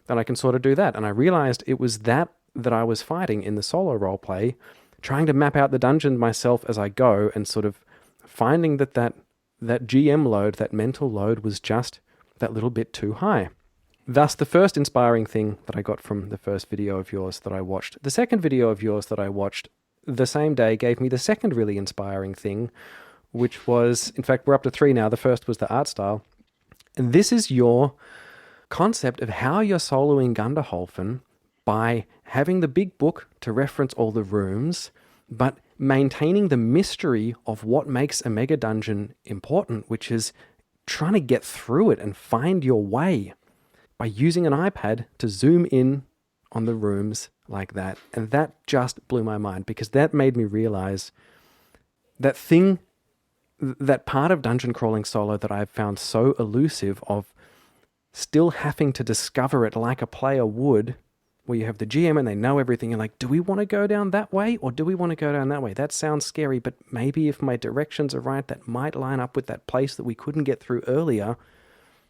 then I can sort of do that. And I realized it was that I was fighting in the solo role play, trying to map out the dungeon myself as I go, and sort of finding that GM load, that mental load, was just that little bit too high. Thus, the first inspiring thing that I got from the first video of yours that I watched, the second video of yours that I watched the same day, gave me the second really inspiring thing, which was, in fact, we're up to 3 now. The first was the art style. And this is your concept of how you're soloing Gunderholfen by having the big book to reference all the rooms, but maintaining the mystery of what makes a mega dungeon important, which is trying to get through it and find your way by using an iPad to zoom in on the rooms like that. And that just blew my mind, because that made me realize that part of dungeon crawling solo that I've found so elusive, of still having to discover it like a player would, where you have the GM and they know everything. You're like, do we want to go down that way, or do we want to go down that way? That sounds scary, but maybe if my directions are right, that might line up with that place that we couldn't get through earlier.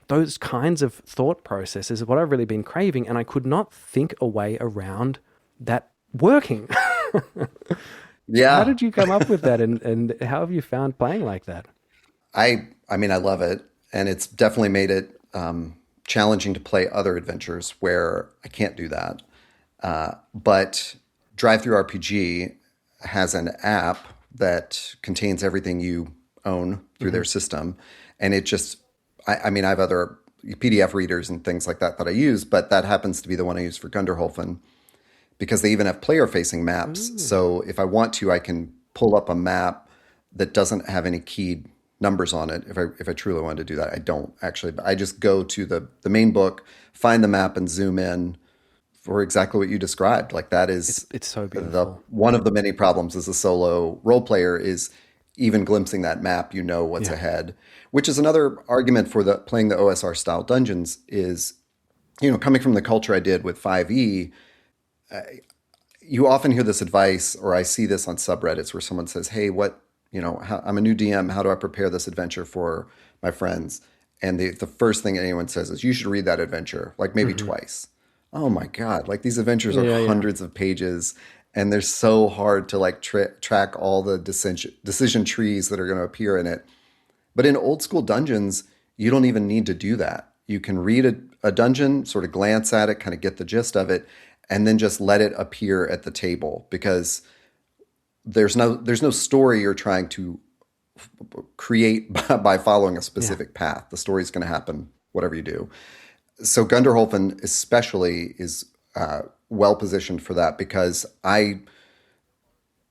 Those kinds of thought processes is what I've really been craving, and I could not think a way around that working. Yeah. How did you come up with that, and how have you found playing like that? I mean, I love it, and it's definitely made it challenging to play other adventures where I can't do that. But Drive-Thru RPG has an app that contains everything you own through their system, and it just, I mean, I have other PDF readers and things like that I use, but that happens to be the one I use for Gunderholfen, because they even have player-facing maps. Ooh. So if I want to, I can pull up a map that doesn't have any keyed numbers on it. If I truly wanted to do that, I don't actually. But I just go to the main book, find the map, and zoom in for exactly what you described. Like, that is it's so beautiful. One of the many problems as a solo role player is even glimpsing that map, you know what's Yeah. ahead. Which is another argument for the playing the OSR style dungeons is, coming from the culture I did with 5e, you often hear this advice, or I see this on subreddits where someone says, "Hey, I'm a new DM. How do I prepare this adventure for my friends?" And the first thing anyone says is, "You should read that adventure, like maybe twice." Oh my God! Like these adventures are Yeah, yeah. hundreds of pages, and they're so hard to like track all the decision trees that are going to appear in it. But in old school dungeons, you don't even need to do that. You can read a dungeon, sort of glance at it, kind of get the gist of it, and then just let it appear at the table because there's no story you're trying to create by following a Yeah. specific path. The story's going to happen whatever you do. So Gunderholfen especially is well positioned for that because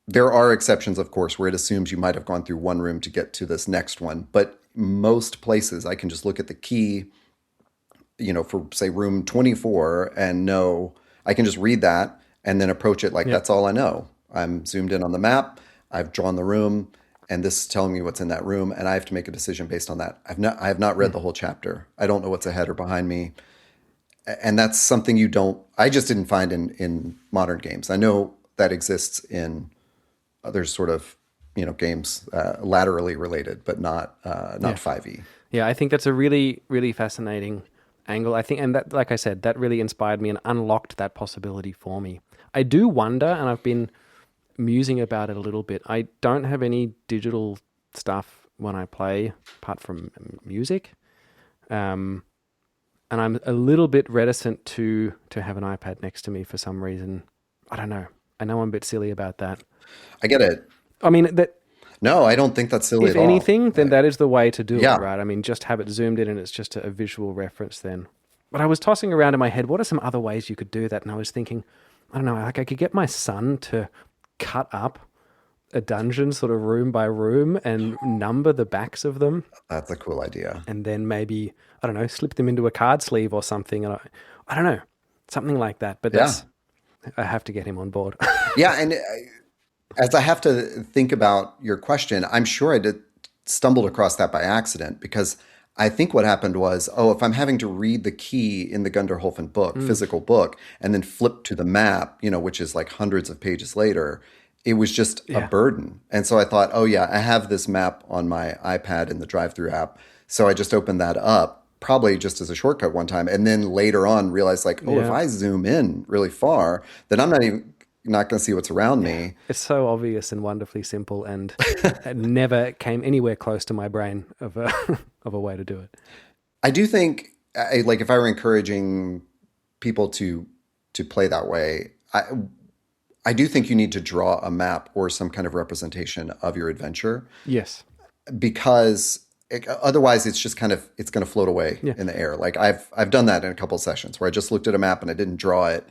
there are exceptions, of course, where it assumes you might have gone through one room to get to this next one. But most places, I can just look at the key, for say room 24 and know I can just read that and then approach it like Yeah. that's all I know. I'm zoomed in on the map. I've drawn the room, and this is telling me what's in that room, and I have to make a decision based on that. I have not read the whole chapter. I don't know what's ahead or behind me, and that's something I just didn't find in modern games. I know that exists in other sort of games laterally related, but not Yeah. 5e. Yeah, I think that's a really, really fascinating angle. I think, and that, like I said, that really inspired me and unlocked that possibility for me. I do wonder, and I've been musing about it a little bit. I don't have any digital stuff when I play, apart from music, and I'm a little bit reticent to have an iPad next to me for some reason. I don't know. I know I'm a bit silly about that. I get it. I mean, that No, I don't think that's silly if at all. anything, then that is the way to do it, Yeah. right? I mean, just have it zoomed in and it's just a visual reference then. But I was tossing around in my head, what are some other ways you could do that? And I was thinking, I don't know, like I could get my son to cut up a dungeon sort of room by room and number the backs of them. That's a cool idea. And then maybe, I don't know, slip them into a card sleeve or something. And I don't know, something like that. But Yeah. I have to get him on board. Yeah, and as I have to think about your question, I'm sure I stumbled across that by accident because I think what happened was, if I'm having to read the key in the Gunderholfen book, physical book, and then flip to the map, which is like hundreds of pages later, it was just a Yeah. burden. And so I thought, oh yeah, I have this map on my iPad in the drive-through app. So I just opened that up, probably just as a shortcut one time, and then later on realized like, if Yeah. I zoom in really far, then I'm not going to see what's around me. It's so obvious and wonderfully simple, and it never came anywhere close to my brain of a of a way to do it. I do think, like, if I were encouraging people to play that way, I do think you need to draw a map or some kind of representation of your adventure Yes. because otherwise it's just it's going to float away Yeah. in the air. Like I've done that in a couple of sessions where I just looked at a map and I didn't draw it,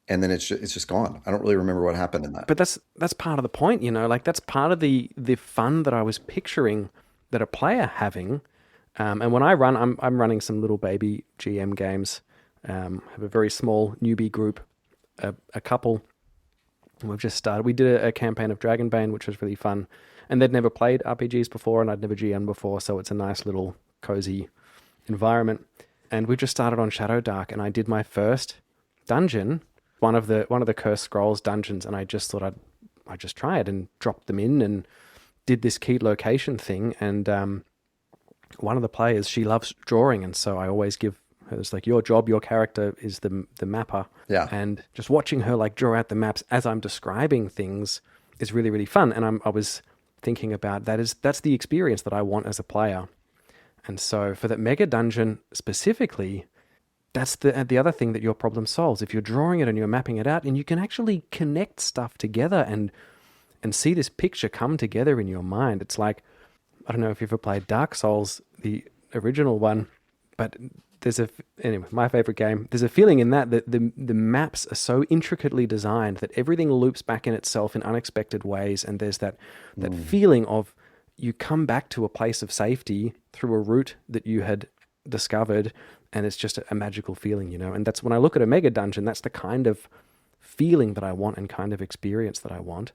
and then it's just gone. I don't really remember what happened in that. But that's part of the point, like that's part of the fun that I was picturing that a player having. And when I run, I'm running some little baby GM games. Have a very small newbie group, a couple. And we've just started. We did a campaign of Dragonbane, which was really fun. And they'd never played RPGs before, and I'd never GM'd before, so it's a nice little cozy environment. And we just started on Shadow Dark, and I did my first dungeon, one of the Cursed Scrolls dungeons, and I just thought I'd just try it and dropped them in and did this key location thing. And one of the players, she loves drawing, and so I always give her, it's like, your job, your character is the mapper. Yeah. And just watching her like draw out the maps as I'm describing things is really, really fun. And I was thinking about that's the experience that I want as a player. And so for that mega dungeon specifically, that's the other thing that your problem solves. If you're drawing it and you're mapping it out, and you can actually connect stuff together and see this picture come together in your mind. It's like, I don't know if you've ever played Dark Souls, the original one, but anyway, my favorite game. There's a feeling in that the maps are so intricately designed that everything loops back in itself in unexpected ways, and there's that feeling of you come back to a place of safety through a route that you had discovered, and it's just a magical feeling, And that's when I look at a mega dungeon, that's the kind of feeling that I want and kind of experience that I want.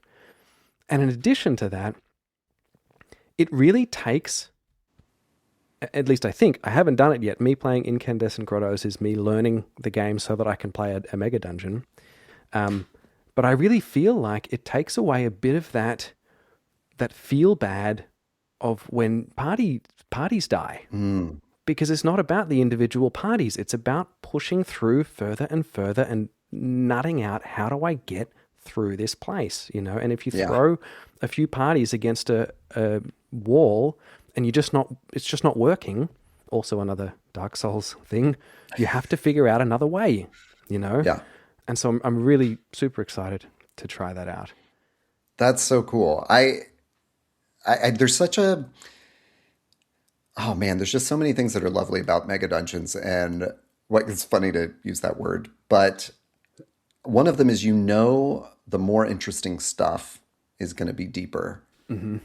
And in addition to that, it really takes, at least I think, I haven't done it yet. Me playing Incandescent Grottos is me learning the game so that I can play a mega dungeon. But I really feel like it takes away a bit of that feel bad of when parties die. Because it's not about the individual parties. It's about pushing through further and further and nutting out, how do I get through this place, you know? And if you throw a few parties against a wall and it's just not working, also another Dark Souls thing, you have to figure out another way, you know? Yeah. And so I'm really super excited to try that out. That's so cool. I there's such a, oh man, there's just so many things that are lovely about Mega Dungeons, and what it's funny to use that word, but one of them is, the more interesting stuff is going to be deeper.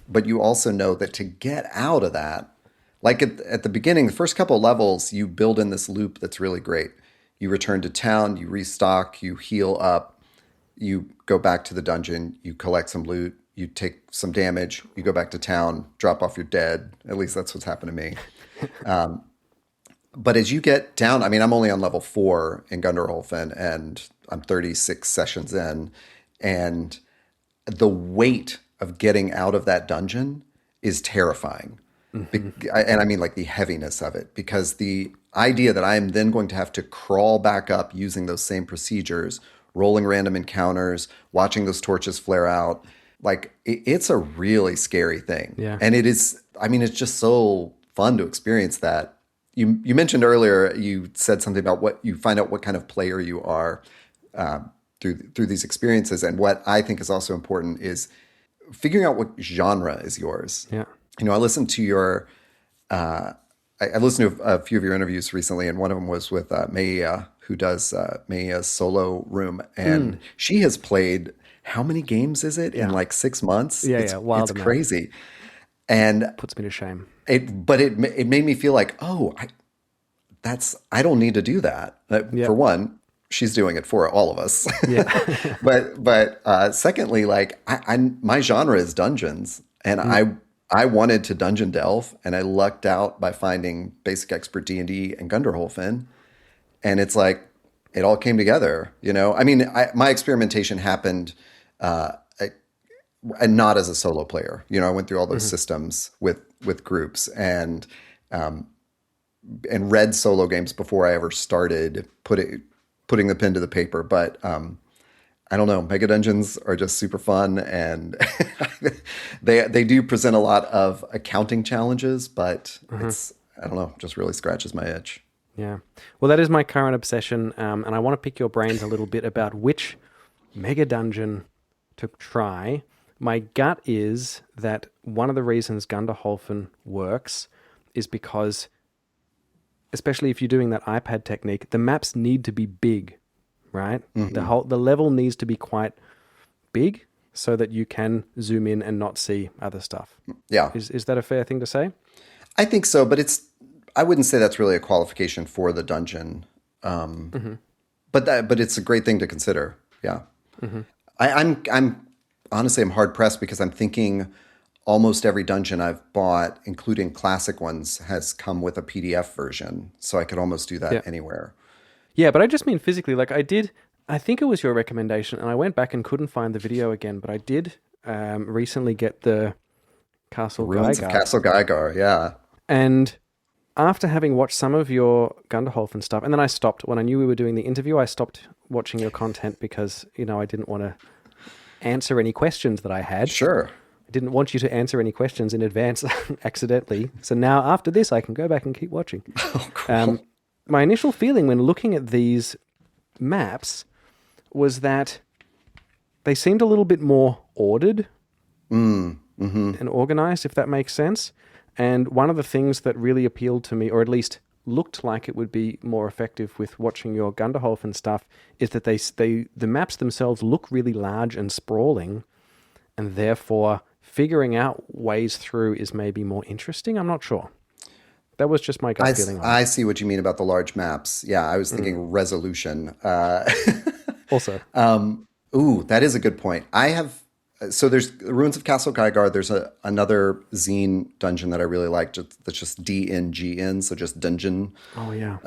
But you also know that to get out of that, like at the beginning, the first couple of levels, you build in this loop that's really great. You return to town, you restock, you heal up, you go back to the dungeon, you collect some loot, you take some damage, you go back to town, drop off your dead. At least that's what's happened to me. But as you get down, I mean, I'm only on level 4 in Gunderholfen, and I'm 36 sessions in, and the weight of getting out of that dungeon is terrifying. And I mean like the heaviness of it, because the idea that I am then going to have to crawl back up using those same procedures, rolling random encounters, watching those torches flare out, like it's a really scary thing. Yeah. And it is, I mean, it's just so fun to experience that. You mentioned earlier, you said something about what you find out what kind of player you are through these experiences. And what I think is also important is figuring out what genre is yours. Yeah. You know, I listened to your, I listened to a few of your interviews recently, and one of them was with Maya, who does Maya's solo room. And she has played, how many games is it in like 6 months? Wild It's amount. crazy. And Puts me to shame. it made me feel like, I don't need to do that. For one, she's doing it for all of us. Yeah. but secondly, like my genre is dungeons, and I wanted to dungeon delve, and I lucked out by finding Basic Expert D&D and Gunderholfen, and it's like it all came together. You know, I mean, my experimentation happened. And not as a solo player, you know, I went through all those systems with groups and read solo games before I ever started putting the pen to the paper. But I don't know, Mega Dungeons are just super fun, and they do present a lot of accounting challenges, but it's, I don't know, just really scratches my itch. Yeah. Well, that is my current obsession, and I want to pick your brains a little bit about which Mega Dungeon to try. My gut is that one of the reasons Gunderholfen works is because, especially if you're doing that iPad technique, the maps need to be big, right? The level needs to be quite big so that you can zoom in and not see other stuff. Yeah. Is that a fair thing to say? I think so, but I wouldn't say that's really a qualification for the dungeon. But it's a great thing to consider. Yeah. I'm honestly, I'm hard pressed because I'm thinking almost every dungeon I've bought, including classic ones, has come with a PDF version. So I could almost do that anywhere. Yeah, but I just mean physically. Like I think it was your recommendation, and I went back and couldn't find the video again, but I did recently get the Ruins of Castle Gygar, yeah. And after having watched some of your Gunderholfen stuff, and then I stopped when I knew we were doing the interview, I stopped watching your content because, you know, I didn't want to answer any questions that I had. Sure. I didn't want you to answer any questions in advance accidentally. So now after this, I can go back and keep watching. Oh, cool. My initial feeling when looking at these maps was that they seemed a little bit more ordered and organized, if that makes sense. And one of the things that really appealed to me, or at least looked like it would be more effective with watching your Gunderholfen stuff, is that the maps themselves look really large and sprawling, and therefore figuring out ways through is maybe more interesting. I'm not sure. That was just my gut feeling. I see what you mean about the large maps. Yeah, I was thinking resolution. Also. Ooh, that is a good point. I have, So there's Ruins of Castle Gygar. There's another zine dungeon that I really like. That's just DNGN, so just dungeon. Oh yeah.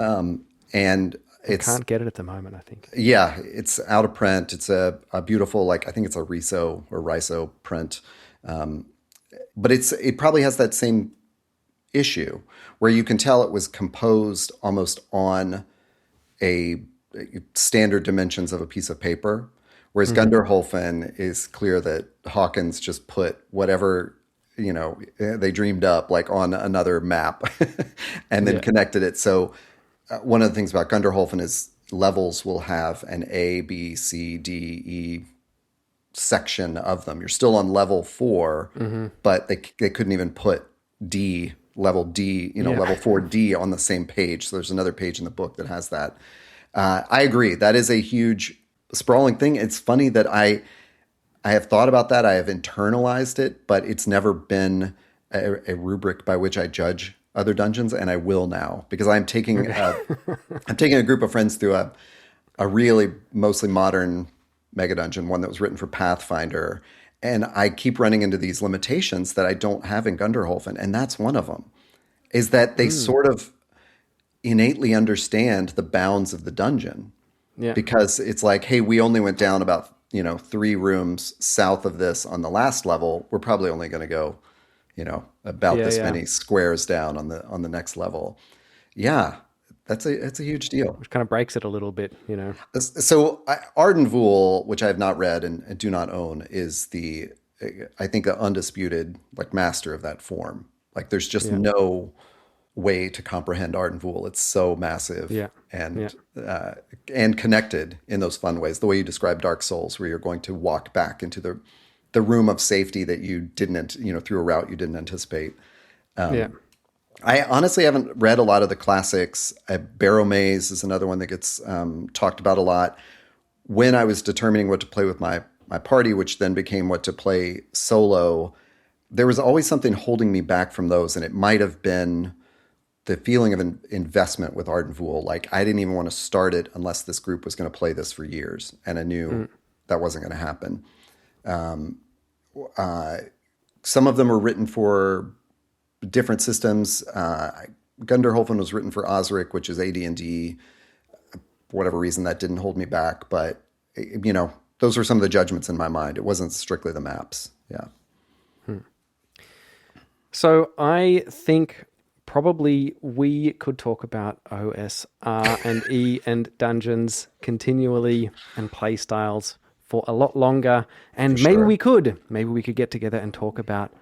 And I it's can't get it at the moment, I think. yeah, it's out of print. It's a beautiful, like I think it's a Riso or Riso print, but it probably has that same issue where you can tell it was composed almost on a standard dimensions of a piece of paper, whereas Gunderholfen is clear that Hawkins just put whatever they dreamed up like on another map and then Yeah. connected it. So one of the things about Gunderholfen is levels will have an A, B, C, D, E section of them. You're still on level 4, but they couldn't even put D, level D, Yeah. level 4D on the same page. So there's another page in the book that has that. I agree. That is a huge sprawling thing. It's funny that I have thought about that. I have internalized it, but it's never been a rubric by which I judge other dungeons, and I will now because I'm taking a group of friends through a really mostly modern Megadungeon, one that was written for Pathfinder, and I keep running into these limitations that I don't have in Gunderholfen, and that's one of them, is that they sort of innately understand the bounds of the dungeon. Yeah. Because it's like, hey, we only went down about 3 rooms south of this on the last level. We're probably only going to go, about Yeah, this yeah. many squares down on the next level. Yeah, that's a huge deal. Which kind of breaks it a little bit, So Ardenvool, which I have not read and do not own, is I think the undisputed like master of that form. Like there's just no way to comprehend Ardenvool. It's so massive Yeah. and connected in those fun ways. The way you describe Dark Souls, where you're going to walk back into the room of safety that you didn't, through a route you didn't anticipate. Yeah. I honestly haven't read a lot of the classics. Barrow Maze is another one that gets talked about a lot. When I was determining what to play with my party, which then became what to play solo, there was always something holding me back from those, and it might have been the feeling of an investment with Ardenvool. Like I didn't even want to start it unless this group was going to play this for years, and I knew that wasn't going to happen. Some of them were written for different systems. Gunderholfen was written for Osric, which is AD&D. For whatever reason, that didn't hold me back. But, those were some of the judgments in my mind. It wasn't strictly the maps. Yeah. So I think probably we could talk about OSR and E and dungeons continually and play styles for a lot longer. And For maybe sure. maybe we could get together and talk about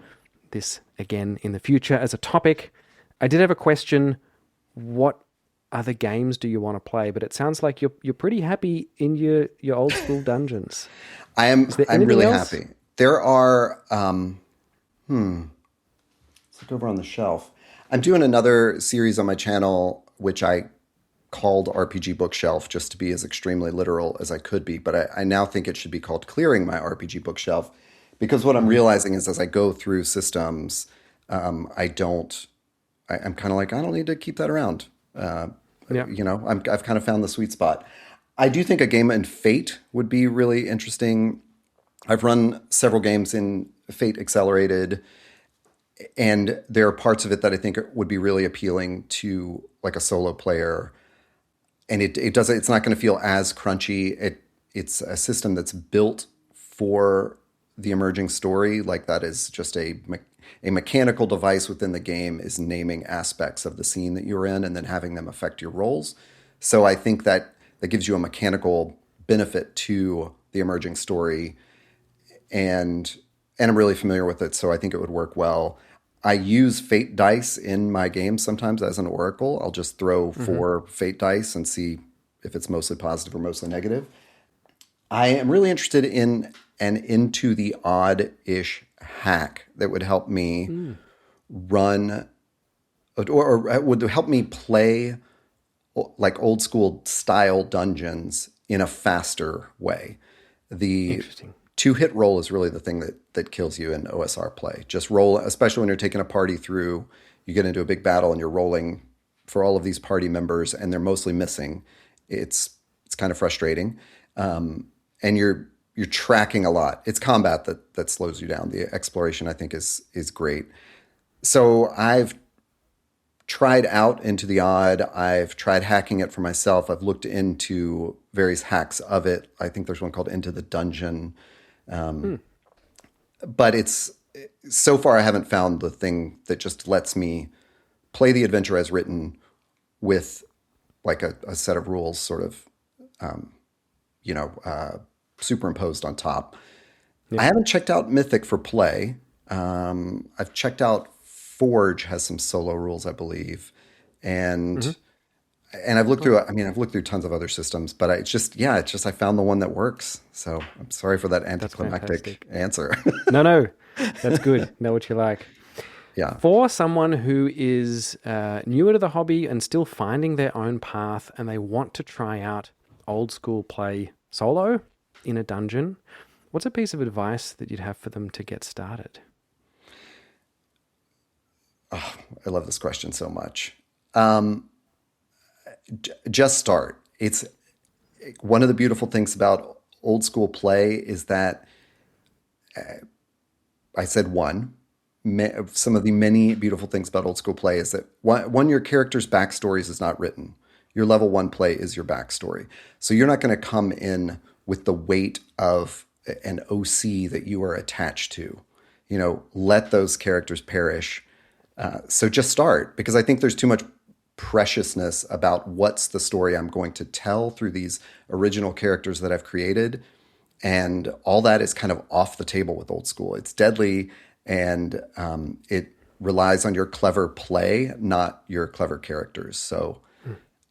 this again in the future as a topic. I did have a question. What other games do you want to play? But it sounds like you're pretty happy in your old school dungeons. I'm Is there I'm anything really else? happy. There are let's look over on the shelf. I'm doing another series on my channel, which I called RPG Bookshelf just to be as extremely literal as I could be. But I now think it should be called Clearing My RPG Bookshelf because what I'm realizing is as I go through systems, I'm kind of like, I don't need to keep that around. Yeah. I've kind of found the sweet spot. I do think a game in Fate would be really interesting. I've run several games in Fate Accelerated, and there are parts of it that I think would be really appealing to like a solo player. And it's not going to feel as crunchy. It's a system that's built for the emerging story. Like that is just a mechanical device within the game is naming aspects of the scene that you're in and then having them affect your roles. So I think that gives you a mechanical benefit to the emerging story, and I'm really familiar with it, so I think it would work well. I use fate dice in my games sometimes as an oracle. I'll just throw 4 fate dice and see if it's mostly positive or mostly negative. I am really interested in an into the odd-ish hack that would help me run or would help me play like old school style dungeons in a faster way. The Interesting. 2-hit roll is really the thing that kills you in OSR play. Just roll, especially when you're taking a party through, you get into a big battle and you're rolling for all of these party members and they're mostly missing. It's kind of frustrating. And you're tracking a lot. It's combat that slows you down. The exploration, I think, is great. So I've tried out Into the Odd. I've tried hacking it for myself. I've looked into various hacks of it. I think there's one called Into the Dungeon. But it's so far I haven't found the thing that just lets me play the adventure as written with like a set of rules sort of, superimposed on top. Yeah. I haven't checked out Mythic for play. I've checked out Forge has some solo rules, I believe. And I've looked through, I've looked through tons of other systems, but I found the one that works. So I'm sorry for that anticlimactic answer. No, that's good. Know what you like. Yeah. For someone who is newer to the hobby and still finding their own path and they want to try out old school play solo in a dungeon, what's a piece of advice that you'd have for them to get started? Oh, I love this question so much. Just start. It's one of the beautiful things about old school play is that I said some of the many beautiful things about old school play is that one, your character's backstories is not written. Your level 1 play is your backstory. So you're not going to come in with the weight of an OC that you are attached to. Let those characters perish. So just start, because I think there's too much preciousness about what's the story I'm going to tell through these original characters that I've created. And all that is kind of off the table with old school. It's deadly, and it relies on your clever play, not your clever characters. So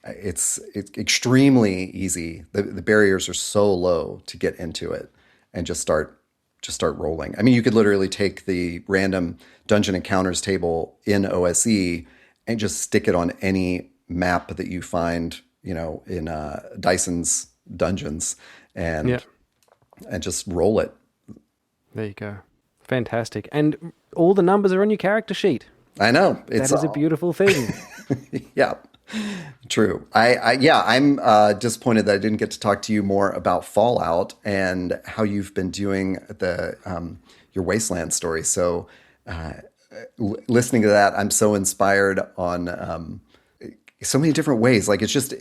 it's extremely easy. The barriers are so low to get into it and just start rolling. I mean, you could literally take the random dungeon encounters table in OSE and just stick it on any map that you find, in Dyson's dungeons and just roll it. There you go. Fantastic. And all the numbers are on your character sheet. I know. That is a beautiful thing. Yeah. True. I'm disappointed that I didn't get to talk to you more about Fallout and how you've been doing your Wasteland story. So listening to that, I'm so inspired on so many different ways. Like, it's just,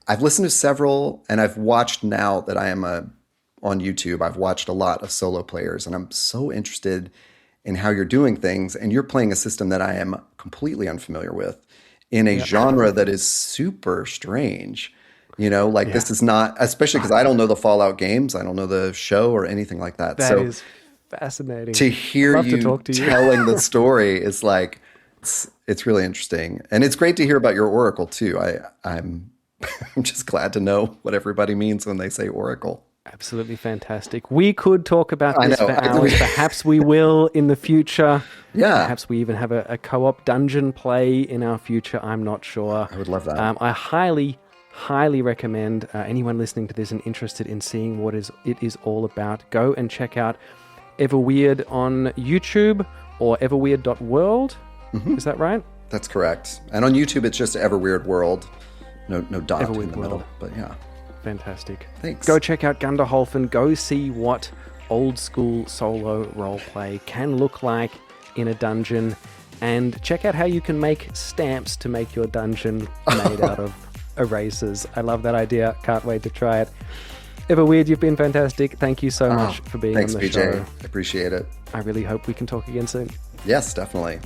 I've listened to several, and I've watched, now that I am on YouTube, I've watched a lot of solo players, and I'm so interested in how you're doing things. And you're playing a system that I am completely unfamiliar with, in a genre that is super strange. This is not, especially because I don't know the Fallout games. I don't know the show or anything like that. That is fascinating. To hear you telling the story is like, it's really interesting. And it's great to hear about your Oracle too. I'm just glad to know what everybody means when they say Oracle. Absolutely fantastic. We could talk about this for hours. Perhaps we will in the future. Yeah. Perhaps we even have a co-op dungeon play in our future. I'm not sure. I would love that. I highly recommend anyone listening to this and interested in seeing what it is all about, go and check out Everweird on YouTube or everweird.world. Mm-hmm. Is that right? That's correct. And on YouTube, it's just Everweird World. No dot Everweird in the World. middle. But yeah. Fantastic. Thanks. Go check out Gunderholfen. Go see what old school solo roleplay can look like in a dungeon, and check out how you can make stamps to make your dungeon made out of erasers. I love that idea. Can't wait to try it. Everweird, you've been fantastic. Thank you so much for being on the show. Thanks, BJ. I appreciate it. I really hope we can talk again soon. Yes, definitely.